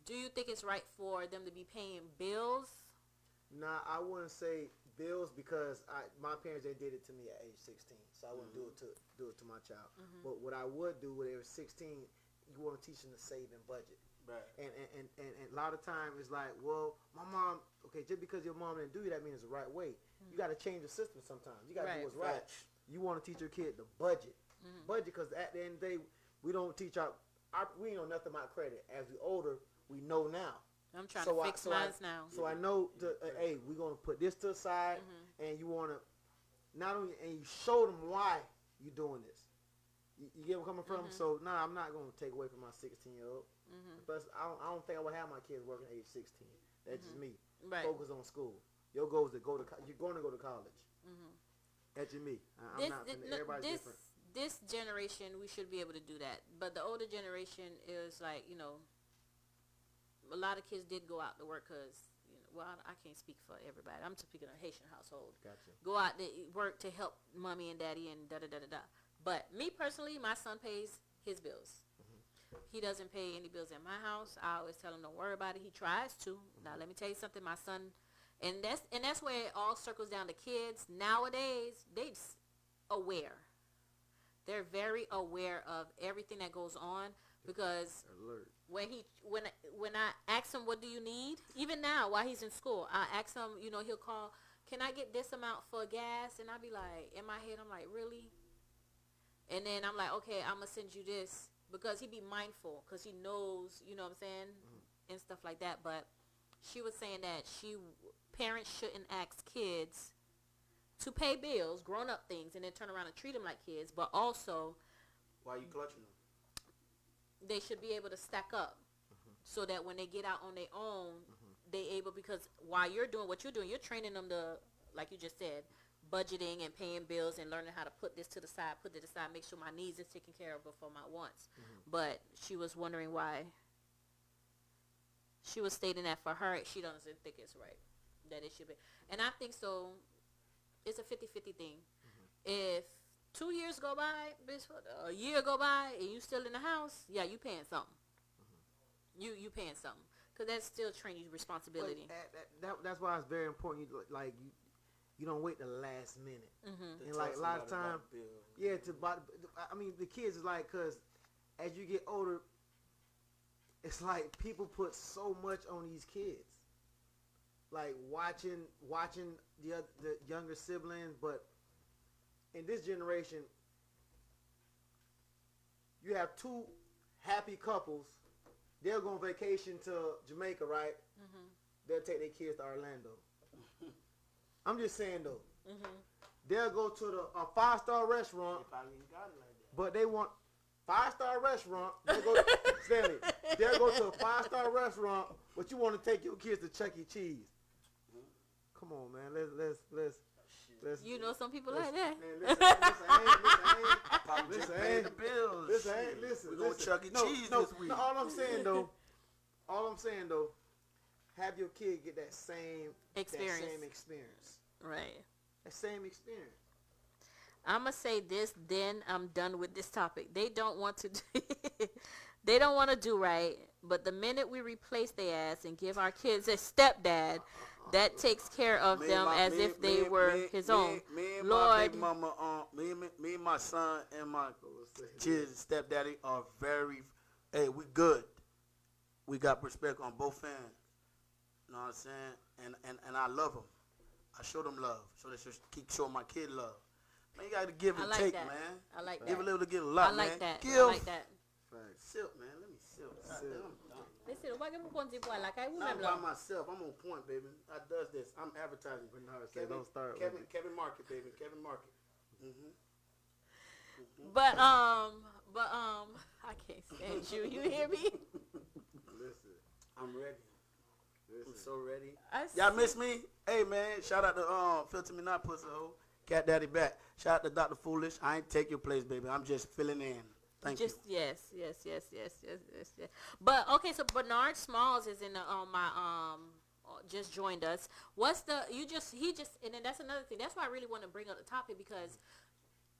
Do you think it's right for them to be paying bills? Nah, I wouldn't say bills because my parents, they did it to me at age 16, so I wouldn't do it to my child. But what I would do when they were 16, you want to teach them to save and budget. Right. And a lot of time it's like, well, my mom, okay, just because your mom didn't do it, that means it's the right way. You got to change the system sometimes. You got to do what's right. You want to teach your kid the budget. Budget, because at the end of the day, we don't teach we know nothing about credit. As we older, we know now. I'm trying to fix mine now. So I know, hey, we're going to put this to the side, and you want to, not only, and you show them why you're doing this. You get where I'm coming from? So, I'm not going to take away from my 16-year-old. Plus, I don't think I would have my kids working at age 16. That's just me. Right. Focus on school. Your goal is to you're going to go to college. That's just me. Everybody's different. This generation, we should be able to do that. But the older generation is like, a lot of kids did go out to work because, well, I can't speak for everybody. I'm speaking of Haitian household. Gotcha. Go out to work to help mommy and daddy and da da da da da. But me personally, my son pays his bills. He doesn't pay any bills in my house. I always tell him don't worry about it. He tries to. Now let me tell you something. My son, and that's where it all circles down to kids nowadays. They're aware. They're very aware of everything that goes on because Alert. when I ask him what do you need, even now while he's in school, I ask him, he'll call, can I get this amount for gas? And I'll be like, in my head, I'm like, really? And then I'm like, okay, I'm gonna send you this because he be mindful because he knows, you know what I'm saying, and stuff like that. But she was saying that parents shouldn't ask kids to pay bills, grown up things, and then turn around and treat them like kids. But also, Why you clutching them? they should be able to stack up so that when they get out on their own, they able, because while you're doing what you're doing, you're training them to, like you just said, budgeting and paying bills and learning how to put this to the side, put it aside, make sure my needs is taken care of before my wants. But she was wondering why. She was stating that for her, she doesn't think it's right, that it should be. And I think so. It's a 50-50 thing. If 2 years go by, a year go by, and you still in the house, yeah, you paying something. You paying something, because that's still training responsibility. That's why it's very important. You don't wait the last minute. And like a lot of time, the kids is like, because as you get older, it's like people put so much on these kids. Like watching the younger siblings, but in this generation, you have two happy couples. They'll go on vacation to Jamaica, right? They'll take their kids to Orlando. I'm just saying though. They'll go to a 5-star restaurant, but they want 5-star restaurant. They'll go Stanley. They'll go to a 5-star restaurant, but you want to take your kids to Chuck E. Cheese. Come on, man. Let's. You know some people like that. Man, listen, Pay the bills. Listen. We go Chuck E. Cheese this week. No, all I'm saying though, have your kid get that same Experience. That same experience. Right. That same experience. I'm gonna say this, then I'm done with this topic. They don't want to they don't want to do right, but the minute we replace their ass and give our kids a stepdad, that takes care of them as if they were his own. Me and Lord, my big mama, me and my son and my kids, stepdaddy are very, we good. We got respect on both ends. You know what I'm saying? And I love them. I show them love. So they should keep showing my kid love. Man, you got to give and I like take, that. man. I like that. Give a little to get a lot, I like man. that. Give. I like that. Silk, man. Let me silk. Listen, why give me one zip like I Not remember. by myself. I'm on point, baby. I does this. I'm advertising. Don't start with it. Kevin Market, baby. Kevin Market. But I can't stand you. You hear me? Listen. I'm ready. I'm so ready. I Y'all miss me? Hey, man. Shout out to Filter Me Not Pussy Hole. KattDaddy back. Shout out to Dr. Foolish. I ain't take your place, baby. I'm just filling in. Thank you. Yes. But okay, so Bernard Smalls is in the just joined us. He just and then that's another thing. That's why I really want to bring up the topic, because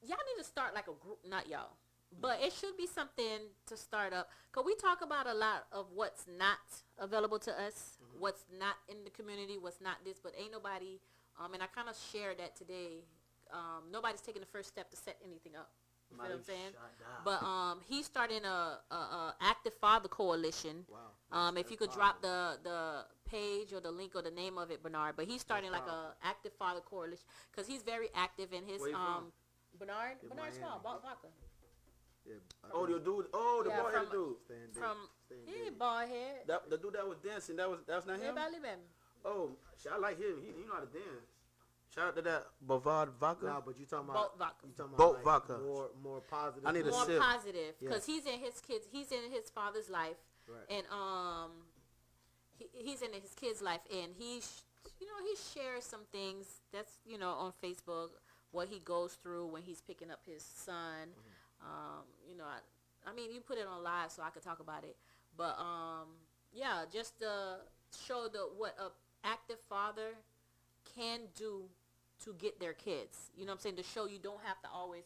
y'all need to start like a group, not y'all, but it should be something to start up, because we talk about a lot of what's not available to us, what's not in the community, what's not this, but ain't nobody, and I kind of shared that today, nobody's taking the first step to set anything up. You know what I'm saying? But he's starting a Active Father Coalition. Wow. If you could drop the page or the link or the name of it, Bernard. But he's starting like a Active Father Coalition, because he's very active in his Where you from? Bernard Miami. Small, Vodka. Yeah, Oh, the dude. Oh, the Yeah, bald headed dude. From he bald head. The dude that was dancing. That's not him. Oh, I like him. He know how to dance. Shout out to that Bavard Vodka. Nah, but you talking Boat about vodka. You talking Boat about vodka. More positive. I need a More sip. positive, because Yeah. he's in his father's life, Right. and he's in his kid's life, and he shares some things that's on Facebook, what he goes through when he's picking up his son. I mean, you put it on live so I could talk about it, but just to show what active father can do to get their kids. You know what I'm saying? To show you don't have to always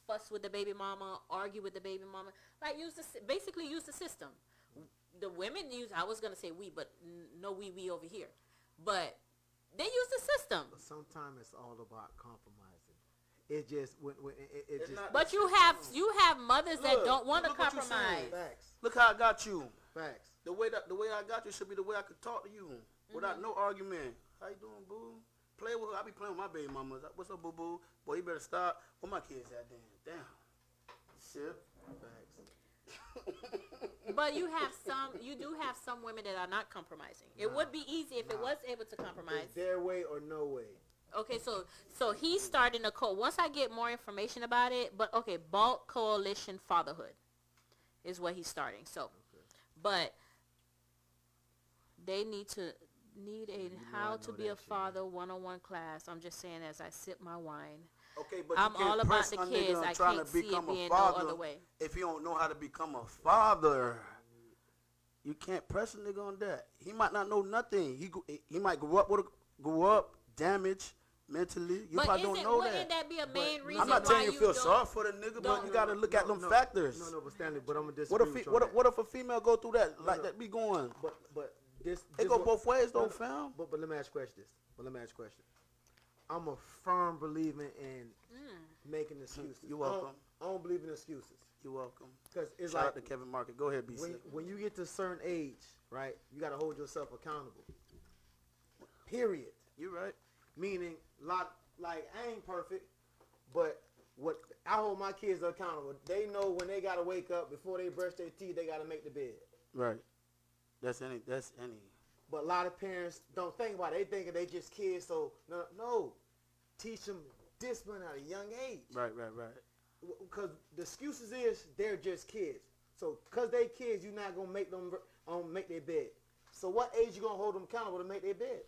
fuss with the baby mama, argue with the baby mama. Like basically use the system. The women use, I was going to say we, but no we over here. But they use the system. But sometimes it's all about compromising. It just it just. But you have mothers that don't want to look what you're saying. compromise. Facts. Look how I got you. Facts. The way I got you should be the way I could talk to you without no argument. How you doing, boo? Play with her. I be playing with my baby mama. What's up, boo boo? Boy, you better stop. Where my kids at then? Damn. Shit. Facts. But you do have some women that are not compromising. It would be easy if it was able to compromise. It's their way or no way. Okay, so he's starting a code. Once I get more information about it, but okay, Bulk Coalition Fatherhood is what he's starting. So, but they need a how to be a father 101 class. I'm just saying as I sip my wine. Okay, but I'm you can't all about press the a kids. nigga I trying can't to see it become a being no father other way. if you don't know how to become a father. You can't press a nigga on that. He might not know nothing. He might grow up damaged mentally. You probably don't know wouldn't that. that be a main reason I'm not why telling you you feel don't- sorry for the nigga, but you got to look at them factors. No, but Stanley, but I'm gonna What disagree with you on that. if a female go through that that be going? But this It go what- both ways though, no, fam. But let me ask you a question. I'm a firm believer in making excuses. You're welcome. I don't believe in excuses You're welcome. because it's Shout like out to Kevin Market. Go ahead, BC. when you get to a certain age, right? You got to hold yourself accountable. Period. You right. Meaning, like I ain't perfect, but what I hold my kids accountable. They know when they gotta wake up before they brush their teeth, they gotta make the bed. Right. That's any. But a lot of parents don't think about it. They think they just kids, so no. Teach them discipline at a young age. Right. Because the excuses is they're just kids. So because they kids, you're not gonna make them make their bed. So what age you gonna hold them accountable to make their bed?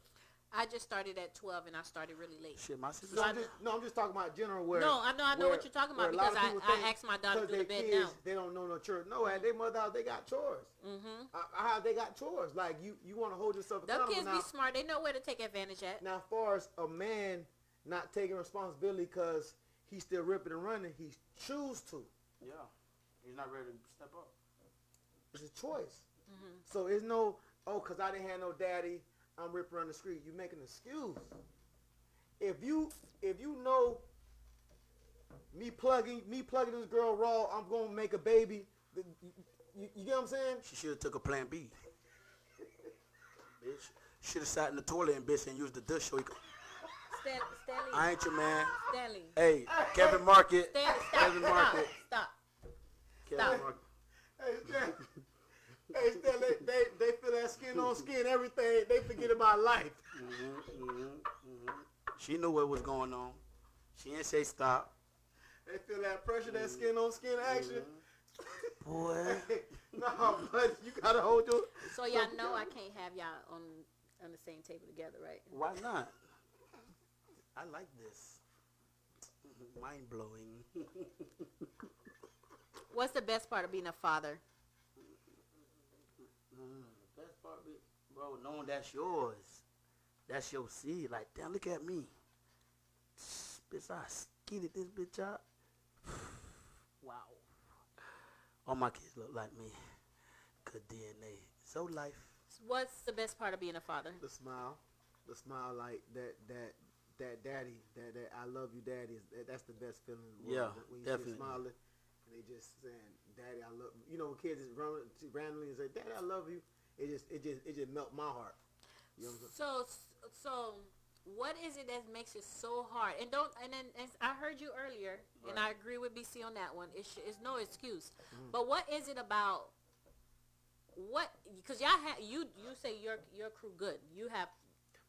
I just started at 12 and I started really late. Shit, my sister. I'm just talking about general where. No, I know what you're talking about where a lot because of people think I asked my daughter to do the because bed they now. kids, They don't know no chores. No, at their mother house they got chores. Mm-hmm. How they got chores? Like you want to hold yourself Them accountable. kids Now, be smart. They know where to take advantage at. now, as far as a man not taking responsibility because he's still ripping and running, he choose to. Yeah. He's not ready to step up. It's a choice. Mm-hmm. So it's no, because I didn't have no daddy, I'm ripping around the street. You make an excuse. If you know me plugging this girl raw, I'm gonna make a baby. You get what I'm saying? She should have took a plan B. Bitch. Should have sat in the toilet and bitch and used the dish so he could. Stanley. I ain't your man. Stanley. Hey, Kevin Market. Stanley, Kevin Market. Stop. Kevin Stop. Market. Hey, Stan, they feel that skin on skin, everything. They forget about life. She knew what was going on. She didn't say stop. They feel that pressure, that skin on skin action. Boy. No, but you gotta hold your. So y'all know I can't have y'all on the same table together, right? Why not? I like this. Mind blowing. What's the best part of being a father? Best part, bro, knowing that's yours. That's your seed. Like, damn, look at me. Bitch, I skeeted this bitch out. Wow. All my kids look like me. Good DNA. So life. What's the best part of being a father? The smile like that daddy, that I love you daddy, that's the best feeling in the world. Yeah, when you definitely. see smiling and they just saying, daddy, I love you. You know, when kids just randomly say, daddy, I love you, it just melt my heart. You know what I'm saying? So what is it that makes it so hard? And I heard you earlier, and I agree with BC on that one. It's no excuse. But what is it about? What? Because y'all have you say your crew good. You have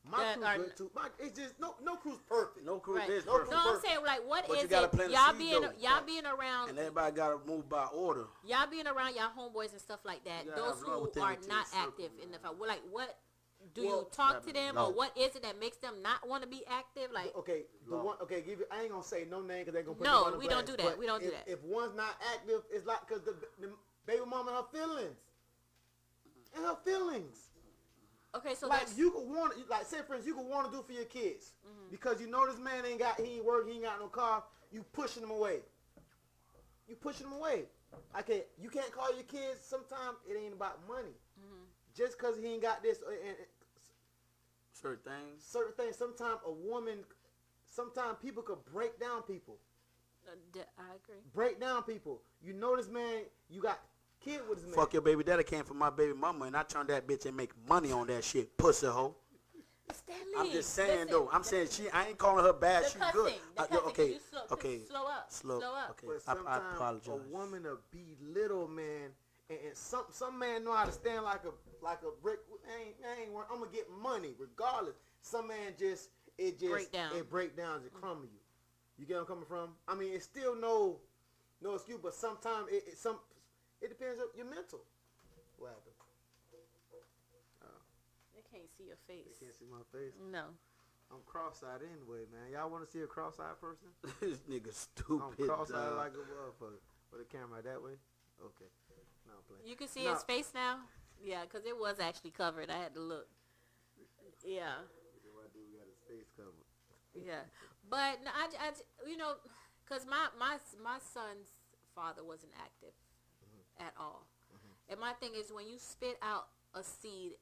My that crew's are- good too. It's just no crew's perfect. No crew right. is No, perfect. I'm saying like what But is you gotta it? plant a Y'all seed, being though. y'all being around And everybody got to move by order. y'all being around y'all homeboys and stuff like that. You gotta Those have love who within are the not circle, active in the man. like what do Well, you talk to them no. or what is it that makes them not want to be active? Like Okay, I ain't gonna say no name because they gonna put No, me on the we don't blast, do that. but We don't do if, that. If one's not active, it's like because the baby mama and her feelings. Okay, so like that's, you could want, like say for instance, you could want to do for your kids because you know this man he ain't working, he ain't got no car. You pushing them away. You pushing them away. You can't call your kids. Sometimes it ain't about money. Just because he ain't got this and certain things. Sometimes people could break down people. I agree. Break down people. You know this man. You got kid with his man. Fuck your baby daddy came from my baby mama, and I turned that bitch and make money on that shit, pussy hoe. Stanley, I'm just saying listen, though. I'm saying I ain't calling her bad. The She cussing, good. the Yo, cussing, okay, can you okay. slow up. Slow up. Okay, But I sometimes apologize. a woman will belittle man, and some man know how to stand like a brick. I'm gonna get money regardless. Some man Break down. It break down and crumble you. You get where I'm coming from? I mean, it's still no excuse, but sometimes it depends on your mental. What happened? They can't see your face. You can't see my face. No. I'm cross-eyed anyway, man. Y'all want to see a cross-eyed person? This nigga I'm stupid. cross-eyed dog. like a motherfucker. For the camera that way? Okay. No, I'm playing. You can see No. his face now? Yeah, because it was actually covered. I had to look. Yeah. Why do we got his face covered? Yeah. But, no, I you know, because my son's father wasn't active at all. And my thing is, when you spit out a seed,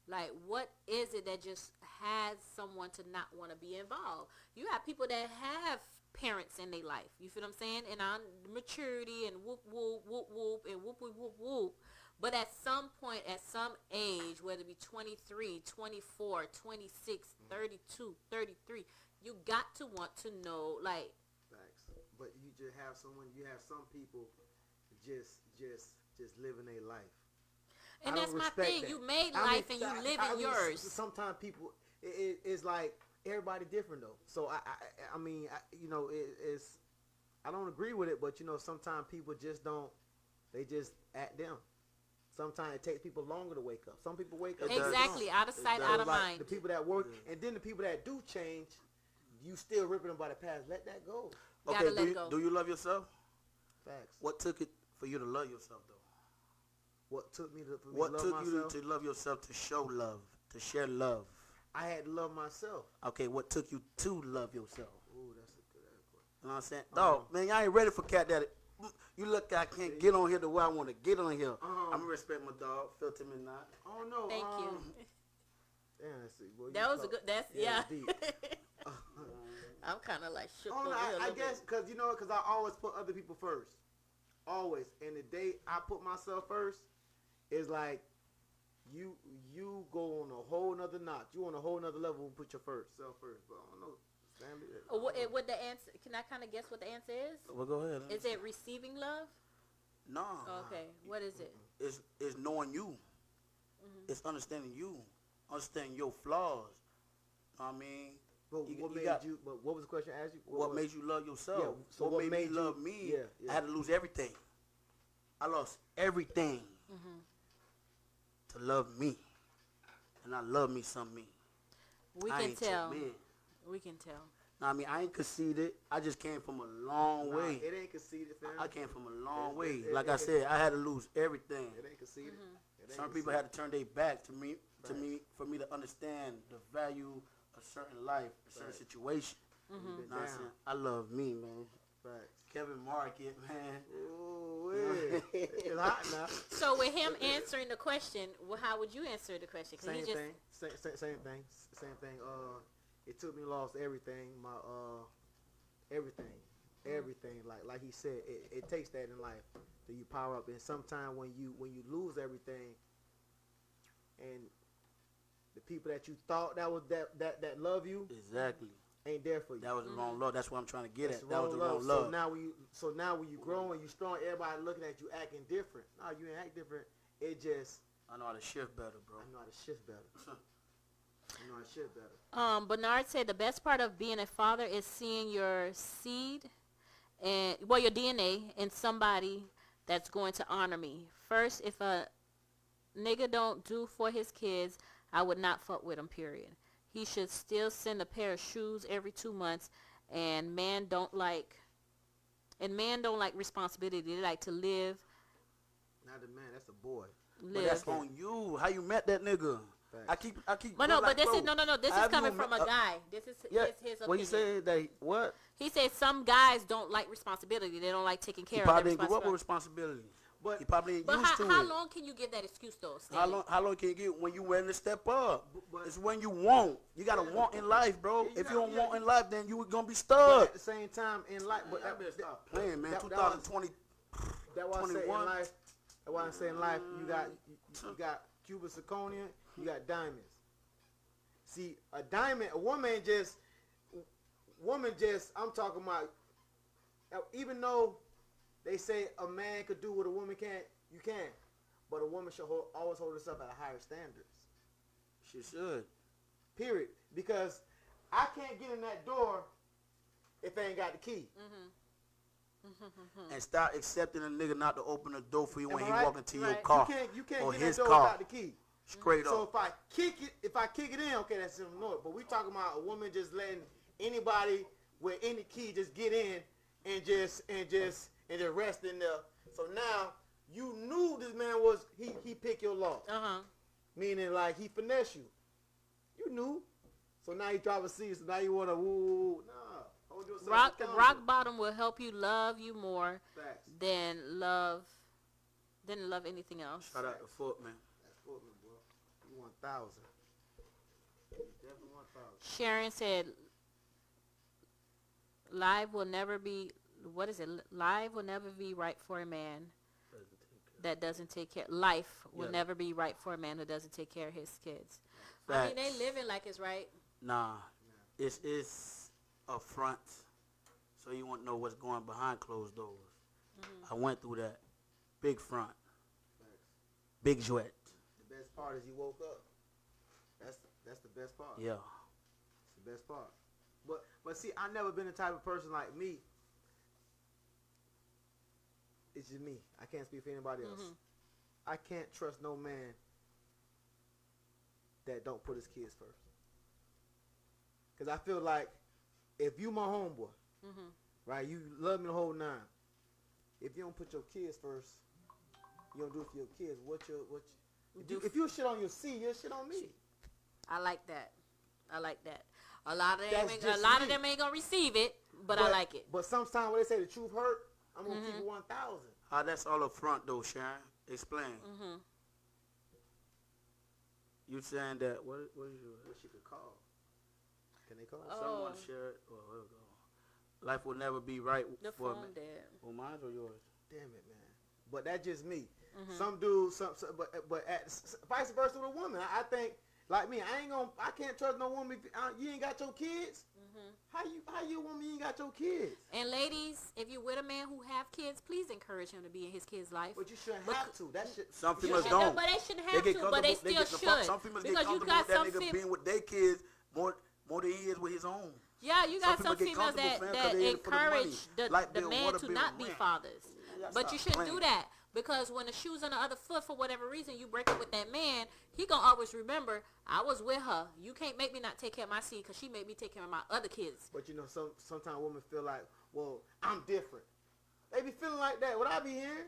like, what is it that just has someone to not want to be involved? You have people that have parents in their life. You feel what I'm saying? And on maturity and whoop, whoop, whoop, whoop, and whoop, whoop, whoop, whoop. But at some point, at some age, whether it be 23, 24, 26, 32, 33, you got to want to know, like... Facts. But you have some people just living their life. And I that's don't my respect thing. that. You made I mean, life and you live in yours. Sometimes people, it's like everybody different though. So I mean, you know, it's I don't agree with it, but you know, sometimes people just don't. They just act them. Sometimes it takes people longer to wake up. Some people wake up Exactly, out of sight, So out of like mind. The people that work, and then the people that do change, you still ripping them by the past. Let that go. Gotta Okay, let go. do you love yourself? Facts. What took it for you to love yourself though? What took me to What love took myself? you to love yourself, to show love, to share love? I had to love myself. Okay, what took you to love yourself? Ooh, that's a good question. You know what I'm saying? Dog, man, y'all ain't ready for KattDaddy. You look, I can't get on here the way I want to get on here. I'm going to respect my dog, filter me not. Oh no. Thank you. Damn, that's it. Boy, That was a good, that's, yeah. it's deep. I'm kind of like shook Oh, over no, here a I little guess bit. because I always put other people first. Always. And the day I put myself first, is like you go on a whole nother notch. You on a whole nother level and put your self first. But I don't know. Family, What the answer, can I kind of guess what the answer is? Well, go ahead. Is it receiving love? No. Okay, what is it? It's knowing you. It's understanding you. Understanding your flaws. I mean, But you- what you made got- you? But what was the question I asked you? what made you love yourself? Yeah, so what made made me you- love me? yeah. I had to lose everything. I lost everything to love me. And I love me some me. We I can ain't your tell. man. We can tell. I mean, I ain't conceited. I just came from a long Nah, way. it ain't conceited, fam. I came from a long It- way. it- Like it- I said, I had to lose everything. It ain't conceited. It ain't Some people had to turn their back to me, for me to understand the value of certain life, a certain situation. Been Know what I'm saying? down. I love me, man. Facts. Kevin Market, man. Ooh, it's hot now. So with him answering the question, well, how would you answer the question? 'Cause Same he just, thing. Same thing. Same thing. It took me lost everything. My everything. Like he said, it takes that in life that you power up. And sometimes when you lose everything, and the people that you thought that love you Exactly. ain't there for you. That was the wrong love. That's what I'm trying to get That's at. That was the wrong So love. now when you grow and you strong, everybody looking at you acting different. No, you ain't act different. It just I know how to shift better, bro. I know how to shift better. I know how to shift better. Bernard said the best part of being a father is seeing your seed and your DNA in somebody that's going to honor me. First, if a nigga don't do for his kids, I would not fuck with him, period. He should still send a pair of shoes every 2 months, and men don't like responsibility. They like to live. Not the man, that's a boy. But that's on you. How you met that nigga? I keep. But no, like, but this bro, is no. This I is have coming you from a guy. This is Yeah. his opinion. What you say? They what? He said some guys don't like responsibility. They don't like taking He care of their probably didn't grow up with responsibility. responsibility. But He probably ain't But used to how it. long can you give that excuse though? How Stanley? long can you get when you ready to step up? But- It's when you want. You gotta want in life, bro. Yeah, you If you gotta- don't want in life, then you gonna be But stuck. at the same time, in life, but Y'all better stop playing, man. that- 2020. That's why I say in 21. life. That's why I say in life, you got Cuban zirconia, you got diamonds. See, a woman just. I'm talking about. Even though they say a man could do what a woman can't, you can, but a woman should always hold herself at a higher standards. She should. Period. Because I can't get in that door if I ain't got the key. And start accepting a nigga not to open the door for you when Am he I right? walk into your Right. car You can't or get in his that door car. without the key. Straight So up. if I kick it in, okay, that's him know it. But we talking about a woman just letting anybody with any key just get in and just rest in there. So now you knew this man was he picked your lock. Meaning like he finesse you. You knew. So now he drop a seat. So now you wanna woo. Nah. Hold yourself accountable. Rock bottom will help you love you more Facts. than love anything else. Shout out to Footman. That's Footman, bro. You 1,000. Definitely 1,000. Sharon said, "Life will never be. What is it? Life will never be right for a man that doesn't take care. Life will Yeah. never be right for a man who doesn't take care of his kids. I mean, they living like it's right. Nah, it's a front. So you won't know what's going behind closed doors. I went through that. Big front. Big jouet. The best part is you woke up. That's the best part. Yeah. It's the best part. But see, I never been the type of person like me. It's just me. I can't speak for anybody else. I can't trust no man that don't put his kids first. Cause I feel like if you my homeboy, right, you love me the whole nine. If you don't put your kids first, you don't do it for your kids. If you shit on your seed, you'll shit on me. I like that. A lot of That's them, just me. them ain't gonna receive it, but I like it. But sometimes when they say the truth hurt, I'm gonna keep it 1,000. That's all up front though, Sharon. Explain. You saying that what is your What she could call? Can they call? someone share it? Well, we'll go. Life will never be right The for phone me. dead. Well, mine or yours? Damn it, man. But that's just me. Some dudes, but vice versa with a woman. I think like me, I can't trust no woman. If you ain't got your kids. How you a woman you ain't got your kids? And ladies, if you with a man who have kids, please encourage him to be in his kid's life. But you shouldn't have to. That shit. Some you females shouldn't don't. But they shouldn't They have get to, but they comfortable- still get the fuck- should. Some females get Because you comfortable got with some that nigga fem- being with their kids more than he is with his own. Yeah, you got Some some people get females comfortable, fam, 'cause that they in it for the money. encourage Light the bill, man water to bill, not be rent. fathers. Y'all But stop you shouldn't do playing. that, because when the shoe's on the other foot for whatever reason, you break up with that man, he gonna always remember, I was with her. You can't make me not take care of my seed because she made me take care of my other kids. But you know, sometimes women feel like, well, I'm different. They be feeling like that. What I be hearing?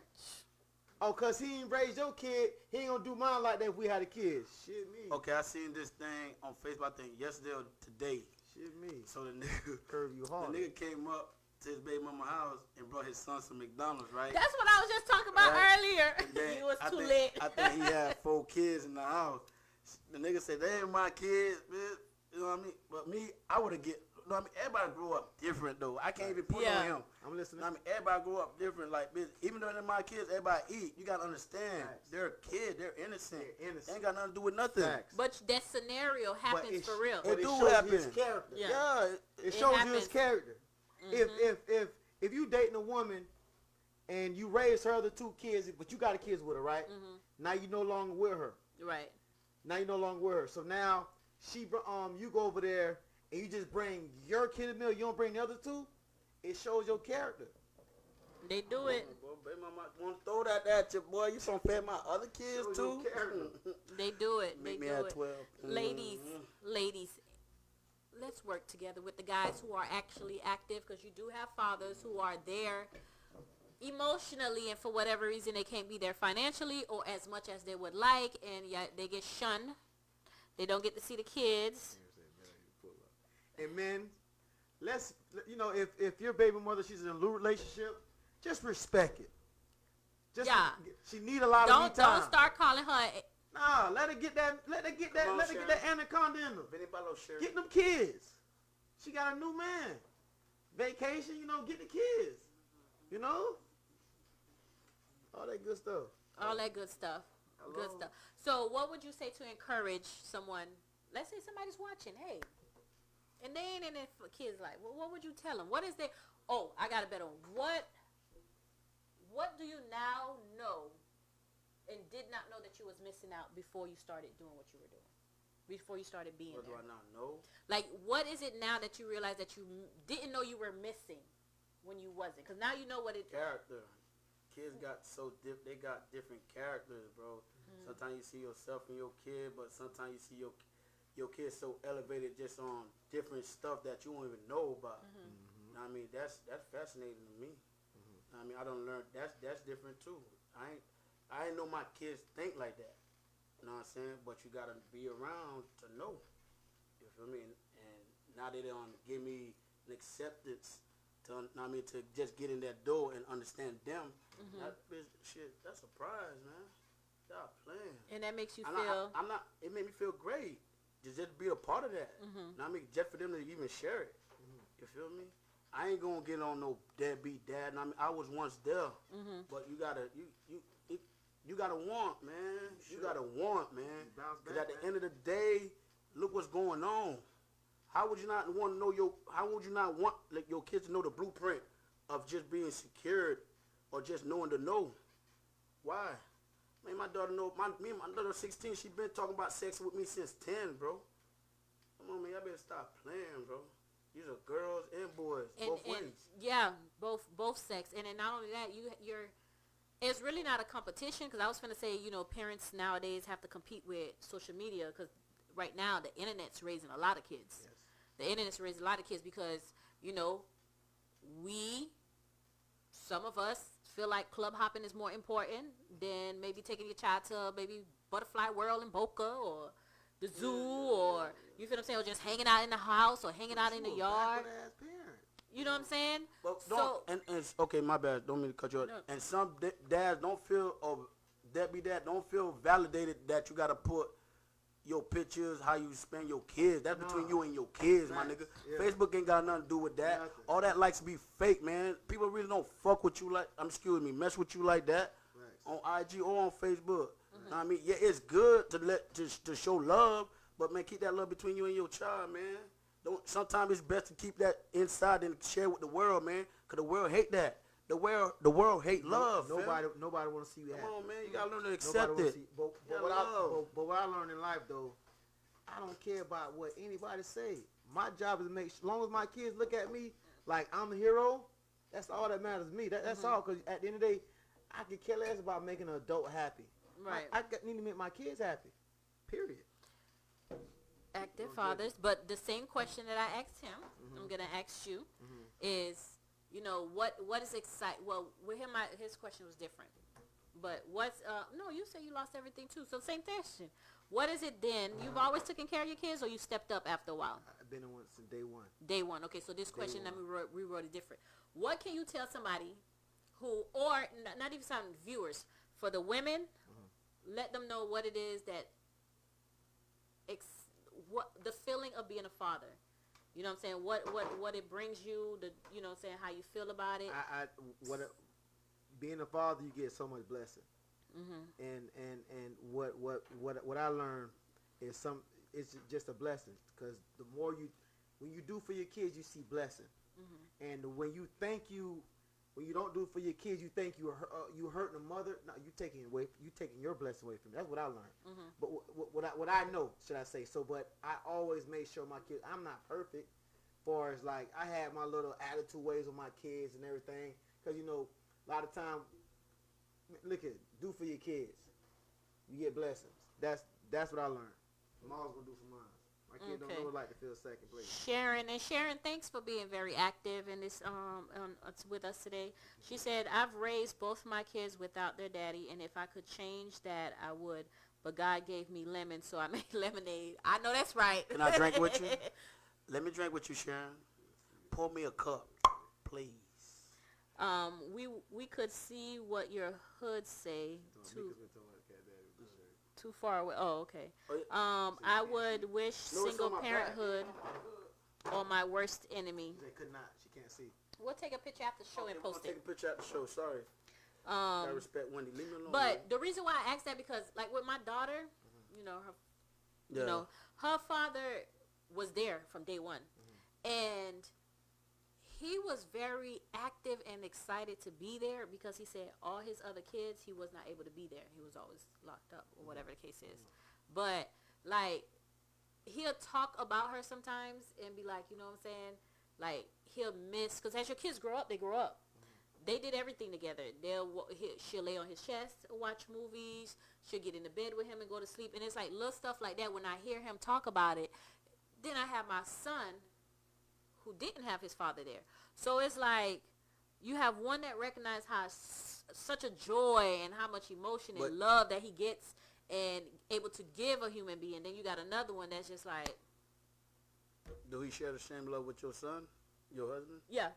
Oh, cause he ain't raised your kid, he ain't gonna do mine like that if we had a kid. Shit me. Okay, I seen this thing on Facebook, I think yesterday or today. Shit me. So the nigga, Curve you hard. the nigga came up to his baby mama's house and brought his son some McDonald's, right? That's what I was just talking about Right. earlier. And then You was I too think, lit. I think he had 4 kids in the house. The nigga said, they ain't my kids, bitch. You know what I mean? But me, I would have you know what I mean? Everybody grew up different, though. I can't even put Yeah. on him. I'm listening. You know what I mean? Everybody grew up different. Like, bitch, even though they're my kids, everybody eat. You got to understand. Facts. They're kids. They're innocent. They're innocent. They ain't got nothing to do with nothing. Facts. But that scenario happens it's- for real. but It do shows happen. you his character. Yeah. Yeah. It shows you happens. his character. If you dating a woman and you raise her other 2 kids, but you got a kids with her, right? Now you no longer with her. Right. Now you no longer with her. So now you go over there and you just bring your kid a meal. You don't bring the other 2. It shows your character. They do it. Boy, baby mama want to throw that at you, boy. You some fed my other kids, Shows too? your character. They do it. They Meet me do at it. 12. Ladies, let's work together with the guys who are actually active, because you do have fathers who are there emotionally, and for whatever reason they can't be there financially or as much as they would like, and yet they get shunned. They don't get to see the kids. And men, let's, if your baby mother, she's in a new relationship, just respect it. Just Yeah. She need a lot of me time. Don't start calling her. Nah, let her get that anaconda in her. Get them kids. She got a new man. Vacation, get the kids. All that good stuff. All that good stuff. Good stuff. So what would you say to encourage someone? Let's say somebody's watching. Hey, and they ain't in it for kids. Like, well, what would you tell them? What is their? Oh, I got a better one. What do you now know and did not know that you was missing out before you started doing what you were doing? Before you started being What there? do I not know? Like, what is it now that you realize that you didn't know you were missing when you wasn't? Because now you know what it. Character. Kids got they got different characters, bro. Sometimes you see yourself in your kid, but sometimes you see your kid so elevated just on different stuff that you don't even know about. I mean, that's fascinating to me. I mean, I don't learn that's different too. I ain't know my kids think like that. You know what I'm saying? But you gotta be around to know. You feel me? And now they don't give me an acceptance to just get in that door and understand them. That bitch, shit, that's a prize, man. Y'all playing. And that makes you I'm feel. not. It made me feel great. Just be a part of that. I mean, just for them to even share it. You feel me? I ain't gonna get on no deadbeat dad. I mean, I was once there, but you gotta want, man. You gotta want, man. Because at the end of the day, look what's going on. How would you not want to know How would you not want your kids to know the blueprint of just being secured or just knowing to know? Why? Man, my daughter my daughter 16. She been talking about sex with me since 10, bro. Come on, man. Y'all better stop playing, bro. These are girls and boys, both ways. Yeah, both sex. And then not only that, you're. It's really not a competition, because I was going to say, parents nowadays have to compete with social media, because right now the internet's raising a lot of kids. Yes. The internet's raising a lot of kids because, some of us feel like club hopping is more important than maybe taking your child to maybe Butterfly World in Boca or the zoo or, you feel what I'm saying, or just hanging out in the house or hanging out in the yard. You know what I'm saying? But and okay, my bad. Don't mean to cut you off. No. And some dads don't feel, or deadbeat dad don't feel validated that you got to put your pictures, how you spend your kids. That's between you and your kids, my nigga. Yeah. Facebook ain't got nothing to do with that. Nothing. All that likes to be fake, man. People really don't fuck with you mess with you like that on IG or on Facebook. I mean, yeah, it's good to show love, but man, keep that love between you and your child, man. Sometimes it's best to keep that inside and share with the world, man, because the world hate that. The world hate love. Nobody want to see you happy. Come on, man, you gotta learn to accept it. But what I learned in life, though, I don't care about what anybody say. My job is to make, as long as my kids look at me like I'm the hero, that's all that matters to me. That's all, because at the end of the day, I could care less about making an adult happy. Right. I need to make my kids happy. Period. Active fathers, but the same question that I asked him, I'm gonna ask you, is, what is exciting? Well, with him, his question was different, but what's no, you say you lost everything too, so same question. What is it then? You've always taken care of your kids, or you stepped up after a while? I've been in one since day one. Day one. Okay, so this question, let me rewrote it different. What can you tell somebody who, or not even some viewers, for the women, let them know what it is that what the feeling of being a father, you know what I'm saying, what it brings you, you know what I'm saying, how you feel about it. Being a father, you get so much blessing. And what I learned is it's just a blessing, because the more when you do for your kids, you see blessing. And when you don't do it for your kids, you think you hurting the mother. No, you taking your blessing away from them. That's what I learned. But what I know, should I say? So, but I always made sure my kids. I'm not perfect, far as like I had my little attitude ways with my kids and everything. Because a lot of time, look at it, do for your kids, you get blessings. That's what I learned. I'm always gonna do for mine. My kid don't know what it's like to feel second place. Sharon, thanks for being very active in this with us today. She said, I've raised both my kids without their daddy, and if I could change that, I would. But God gave me lemon, so I made lemonade. I know that's right. Can I drink with you? Let me drink with you, Sharon. Pour me a cup, please. We could see what your hood say. Too far away. Oh, okay. I would wish single parenthood on my worst enemy. They could not. She can't see. We'll take a picture after the show and post Take it. a picture at the show. Sorry. I respect Wendy. Leave me alone. But the reason why I asked that because, like, with my daughter, her father was there from day one, and he was very active and excited to be there because he said all his other kids, he was not able to be there. He was always locked up or whatever the case is. But, like, he'll talk about her sometimes and be like, you know what I'm saying? Like, he'll miss, because as your kids grow up, they grow up. They did everything together. She'll lay on his chest, watch movies. She'll get into bed with him and go to sleep. And it's like little stuff like that. When I hear him talk about it, then I have my son who didn't have his father there. So it's like you have one that recognizes how such a joy and how much emotion and love that he gets and able to give a human being. Then you got another one that's just like. Do he share the same love with your son, your husband? Yeah.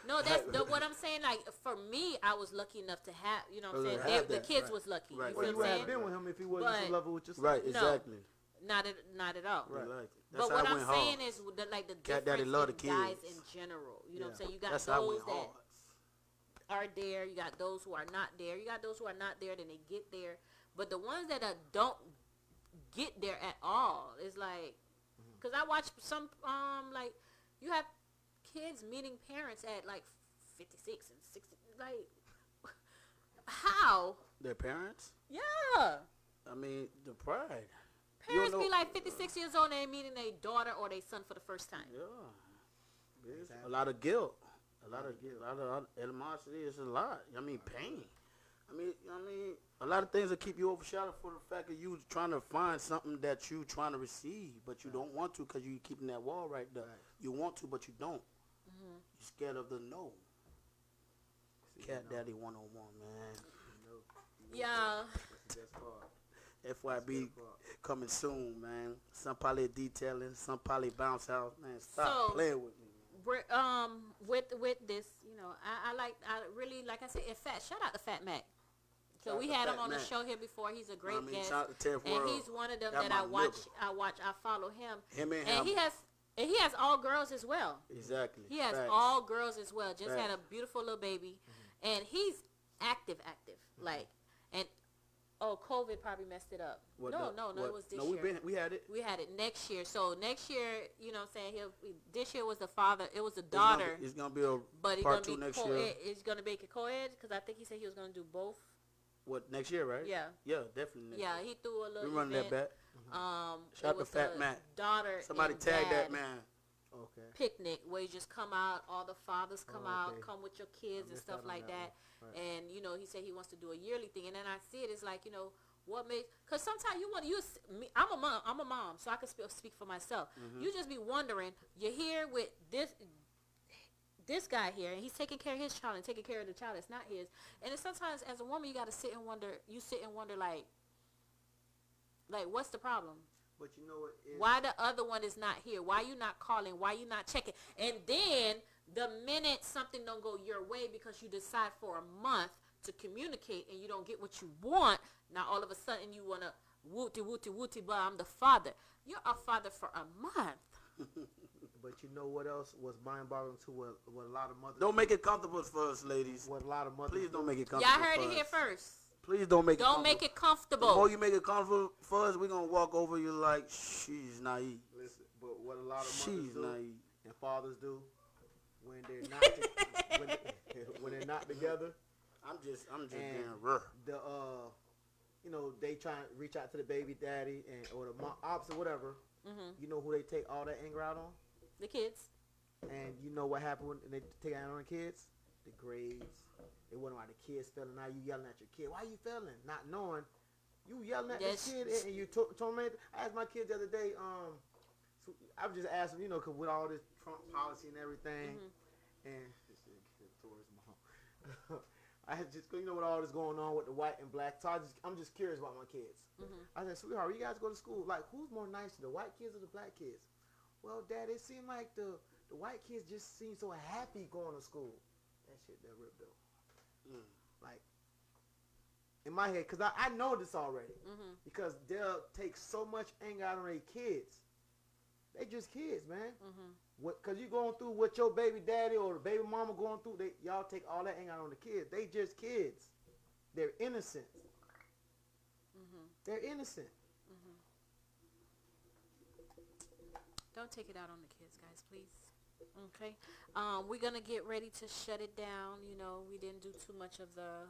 No, that's what I'm saying. Like, for me, I was lucky enough to have, you know what I'm saying? The kids was lucky. Right. You Well, feel you what I'm would have saying? been with him if he wasn't so level with your son. Right, exactly. Not at all. Right. But what I'm saying is, the KattDaddy difference love the in guys kids. in general. You know what I'm saying? You got That's how I those went that hard. are there. You got those who are not there. You got those who are not there, then they get there. But the ones that don't get there at all is like, because I watch some, like, you have kids meeting parents at like 56 and 60. Like, how? Their parents? Yeah. I mean, the pride. Parents be like 56 years old and they meeting their daughter or their son for the first time. Yeah. A lot of guilt. A lot of animosity. It's a lot. I mean, pain. I mean, a lot of things that keep you overshadowed for the fact of you trying to find something that you trying to receive, but you don't want to because you keeping that wall right there. You want to, but you don't. You're scared of the no. KattDaddy 101, man. Yeah. FYB coming soon, man. Some poly detailing, some poly bounce house, man. Stop playing with me. With this, you know, I really like I said, in fact, shout out to Fat Mac. So we had him on the show here before. He's a great guest, and he's one of them that I watch. I follow him. And he has all girls as well. Exactly. He has all girls as well. Just had a beautiful little baby, and he's active. Like, and COVID probably messed it up. What, no, it was this year. We had it. We had it next year. So next year, you know what I'm saying, this year was the father. It was the daughter. It's going to be a but part 2 next year. It's going to make it co-ed because I think he said he was going to do both. What, next year, right? Yeah. Yeah, definitely. Yeah, he threw a little we running event. that back. Shout out to Fat Matt. Daughter Somebody and tag dad that man. Okay. picnic where you just come out, all the fathers come out, come with your kids and stuff like that. Right. And, you know, he said he wants to do a yearly thing. And then I see it, it's like, you know, what makes, because sometimes you want to use me. I'm a mom, so I can speak for myself. You just be wondering, you're here with this guy here, and he's taking care of his child and taking care of the child that's not his. And then sometimes as a woman, you got to sit and wonder, like, what's the problem? But you know what? Why the other one is not here? Why you not calling? Why you not checking? And then the minute something don't go your way because you decide for a month to communicate and you don't get what you want, now all of a sudden you want to wooty, but I'm the father. You're a father for a month. But you know what else was mind-boggling to what a lot of mothers don't make it comfortable for us, ladies. What a lot of mothers please don't make it comfortable. Y'all heard it here first. Please don't make it comfortable. Don't make it comfortable. The more you make it comfortable for us, we're going to walk over you like, she's naive. Listen, but what a lot of mothers She's do naive. and fathers do when they're not when they're not together. I'm just being real. The you know, they try to reach out to the baby daddy or the ops or whatever. You know who they take all that anger out on? The kids. And you know what happened when they take it out on the kids? The grades. They wonder why the kids failing. Now you yelling at your kid. Why you failing? Not knowing You yelling at this kid and you torment. I asked my kids the other day. So I was just asking, you know, cause with all this Trump policy and everything, and towards mom. I had just, you know, with all this going on with the white and black. So I'm just curious about my kids. I said, sweetheart, you guys go to school. Like, who's more nice, the white kids or the black kids? Well, Dad, it seemed like the white kids just seem so happy going to school. That shit that ripped though. Like, in my head, because I know this already. Because they'll take so much anger out on their kids. They just kids, man. Because you going through what your baby daddy or the baby mama going through, y'all take all that anger out on the kids. They just kids. They're innocent. They're innocent. Don't take it out on the kids, guys, please. Okay. We're going to get ready to shut it down. You know, we didn't do too much of the...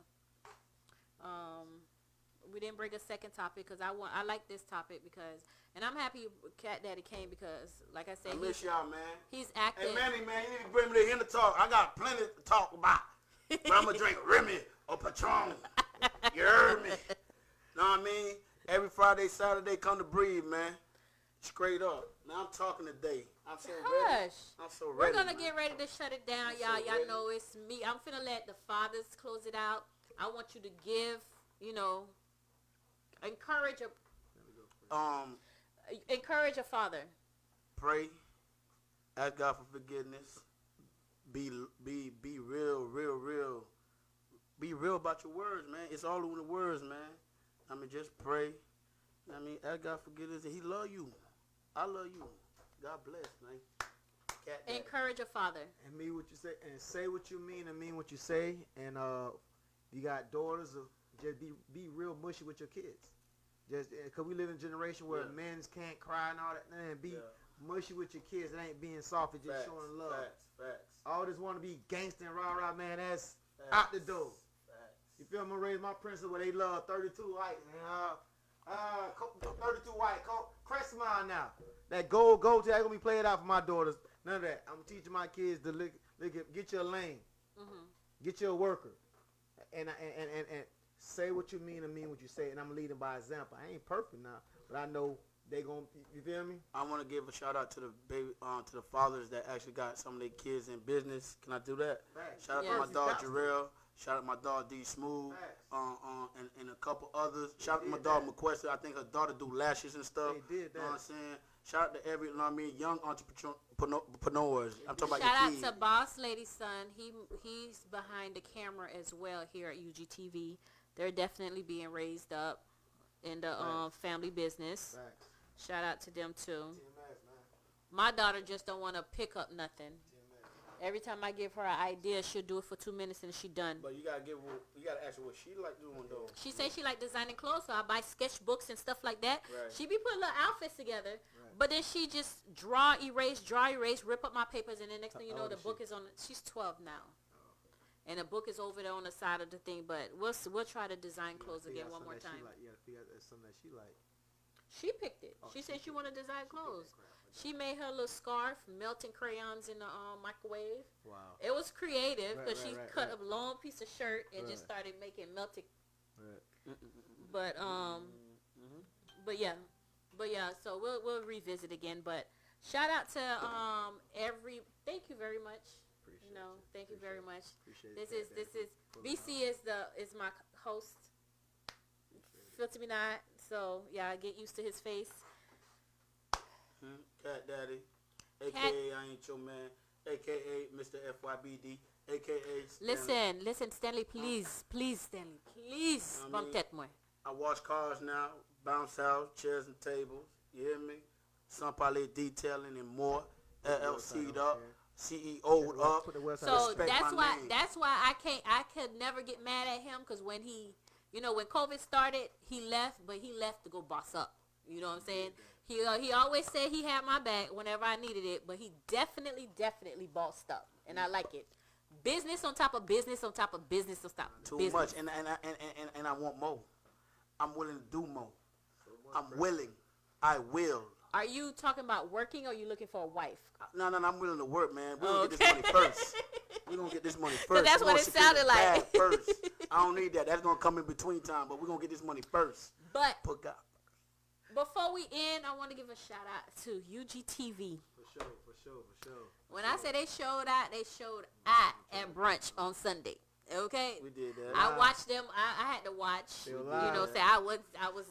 we didn't bring a second topic because I like this topic because... And I'm happy KattDaddy came because, like I said... I miss y'all, man. He's active. Hey, Manny, man, you need to bring me in to talk. I got plenty to talk about. But I'm going to drink Remy or Patron. You heard me? Know what I mean? Every Friday, Saturday, come to breathe, man. Straight up. Man, I'm talking today. I'm so ready. I'm so ready. We're going to get ready to shut it down, y'all. Y'all know it's me. I'm finna let the fathers close it out. I want you to give, you know, encourage a father. Pray. Ask God for forgiveness. Be real. Be real about your words, man. It's all in the words, man. I mean, just pray. I mean, ask God forgiveness. He love you. I love you. God bless, man. KattDaddy. Encourage a father. And mean what you say, and say what you mean, and mean what you say. And you got daughters, just be real mushy with your kids. Just because we live in a generation where men can't cry and all that. Man, be mushy with your kids. It ain't being soft. It's just showing love. Facts. All this want to be gangster and rah, man. That's out the door. You feel me? Raise my principles where they love 32 white. 32 white. Crest mine now. That gold tag going to be played out for my daughters. None of that. I'm teaching my kids to get your lane. Get your worker. And say what you mean and mean what you say. And I'm leading by example. I ain't perfect now, but I know they going to, you feel me? I want to give a shout out to the baby, to the fathers that actually got some of their kids in business. Can I do that? Facts. Shout out to my dog Jarrell. Shout out to my dog D Smooth. And a couple others. Shout out to my dog McQuesta. I think her daughter do lashes and stuff. They did that. You know what I'm saying? Shout out to every, you know what I mean, young entrepreneurs. I'm talking about Shout your out kids. to Boss Lady's son. He's behind the camera as well here at UGTV. They're definitely being raised up in the family business. Facts. Shout out to them too. TMS, man. My daughter just don't want to pick up nothing. Every time I give her an idea, she'll do it for 2 minutes and she done. But you gotta ask her what she like doing though. She say she like designing clothes, so I buy sketchbooks and stuff like that. Right. She be putting little outfits together, but then she just draw, erase, rip up my papers, and then next thing you know, the book is on. She's 12 now, and the book is over there on the side of the thing. But we'll try to design clothes again one more time. That's something that she like. She picked it. She said she want to design clothes. She made her little scarf, melting crayons in the microwave. Wow. It was creative because she cut right. a long piece of shirt and just started making melted. Right. But yeah. So we'll revisit again. But shout out to Thank you very much. Thank you very much. This is BC is my host. Filter me not. So yeah, get used to his face. KattDaddy, a.k.a. I Ain't Your Man, a.k.a. Mr. FYBD, a.k.a. Listen, Stanley, please, Stanley, bump that more. I wash cars now, bounce house, chairs and tables, you hear me? Some parlay detailing and more, LLC'd up, CEO'd up. So that's why I could never get mad at him, because when when COVID started, he left, but he left to go boss up. You know what I'm saying? He always said he had my back whenever I needed it, but he definitely bossed up, and I like it. Business on top of business on top of business on top of business. Too much, and I want more. I'm willing to do more. I'm willing. I will. Are you talking about working or are you looking for a wife? No, I'm willing to work, man. We're going to Okay. get this money first. We're going to get this money first. that's We what gonna it secure sounded the like. bag first. I don't need that. That's going to come in between time, but we're going to get this money first. But Put up. before we end, I want to give a shout out to UGTV. For sure. When I say they showed out, they showed out at brunch on Sunday. Okay, We did that. I watched them. I had to watch. They You were know, live. say I was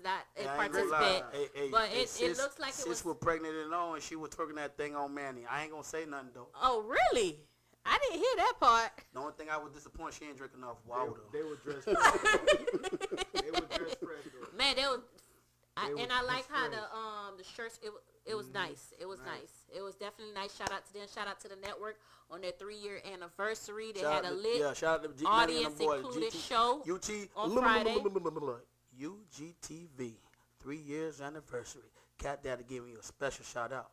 not a Yeah, I ain't gonna lie. participant. Hey, but hey, it looks like it sis was. pregnant and all, and she was twerking that thing on Manny. I ain't gonna say nothing though. Oh, really? I didn't hear that part. The only thing I was disappointed, she ain't drink enough water. They were dressed fresh. They were dressed fresh though. Man, they was. They And was I like how fresh. the shirts. It was nice. It was nice. It was definitely nice. Shout out to them. Shout out to the network on their 3-year anniversary. They had a lit shout out to audience included show UT on Friday. UGTV 3 years anniversary. KattDaddy giving you a special shout out.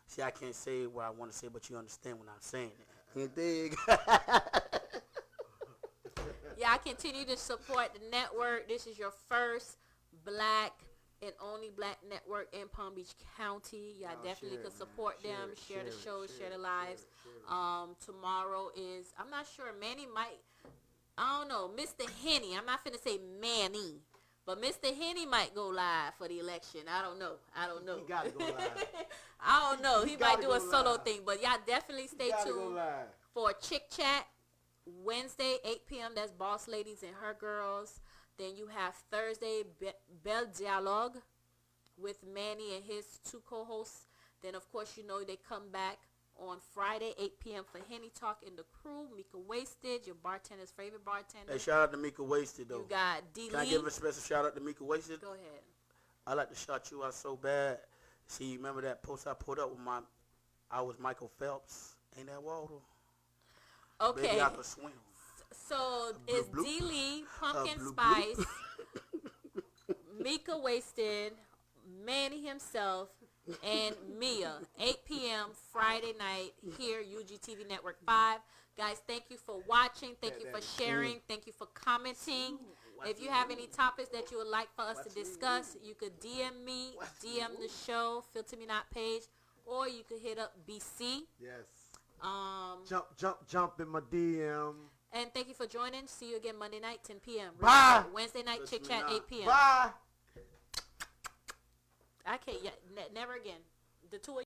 See, I can't say what I want to say, but you understand when I'm saying it. You dig? Yeah, I continue to support the network. This is your first black and only black network in Palm Beach County. Y'all definitely could support them, share the shows, share the lives. Tomorrow is, I'm not sure, Manny might, I don't know, Mr. Henny. I'm not finna say Manny, but Mr. Henny might go live for the election. I don't know. He gotta go live. I don't know. He might gotta do a go solo live. thing, but y'all definitely stay Gotta go tuned live. for Chick Chat Wednesday, 8 p.m. That's Boss Ladies and Her Girls. Then you have Thursday, Belle Dialogue with Manny and his 2 co-hosts. Then, of course, you know they come back on Friday, 8 p.m. for Henny Talk and the crew. Mika Wasted, your bartender's favorite bartender. Hey, shout out to Mika Wasted, though. You got D. Can I Lee. give a special shout out to Mika Wasted? Go ahead. I like to shout you out so bad. See, remember that post I put up with I was Michael Phelps. Ain't that water? Okay. Baby, I could swim. So it's bloop. D. Lee, Pumpkin bloop, Spice, Mika Wasted, Manny himself, and Mia. 8 p.m. Friday night here, UGTV Network 5. Guys, thank you for watching. Thank you for sharing. Thank you for commenting. If you have any topics that you would like for us to discuss, you could DM me, DM the show, Filter Me Not page, or you could hit up BC. Yes. Jump in my DM. And thank you for joining. See you again Monday night, 10 p.m. Bye. Wednesday night, Filter Chick Me Chat, Not. 8 p.m. Bye. I can't. Never again. The two of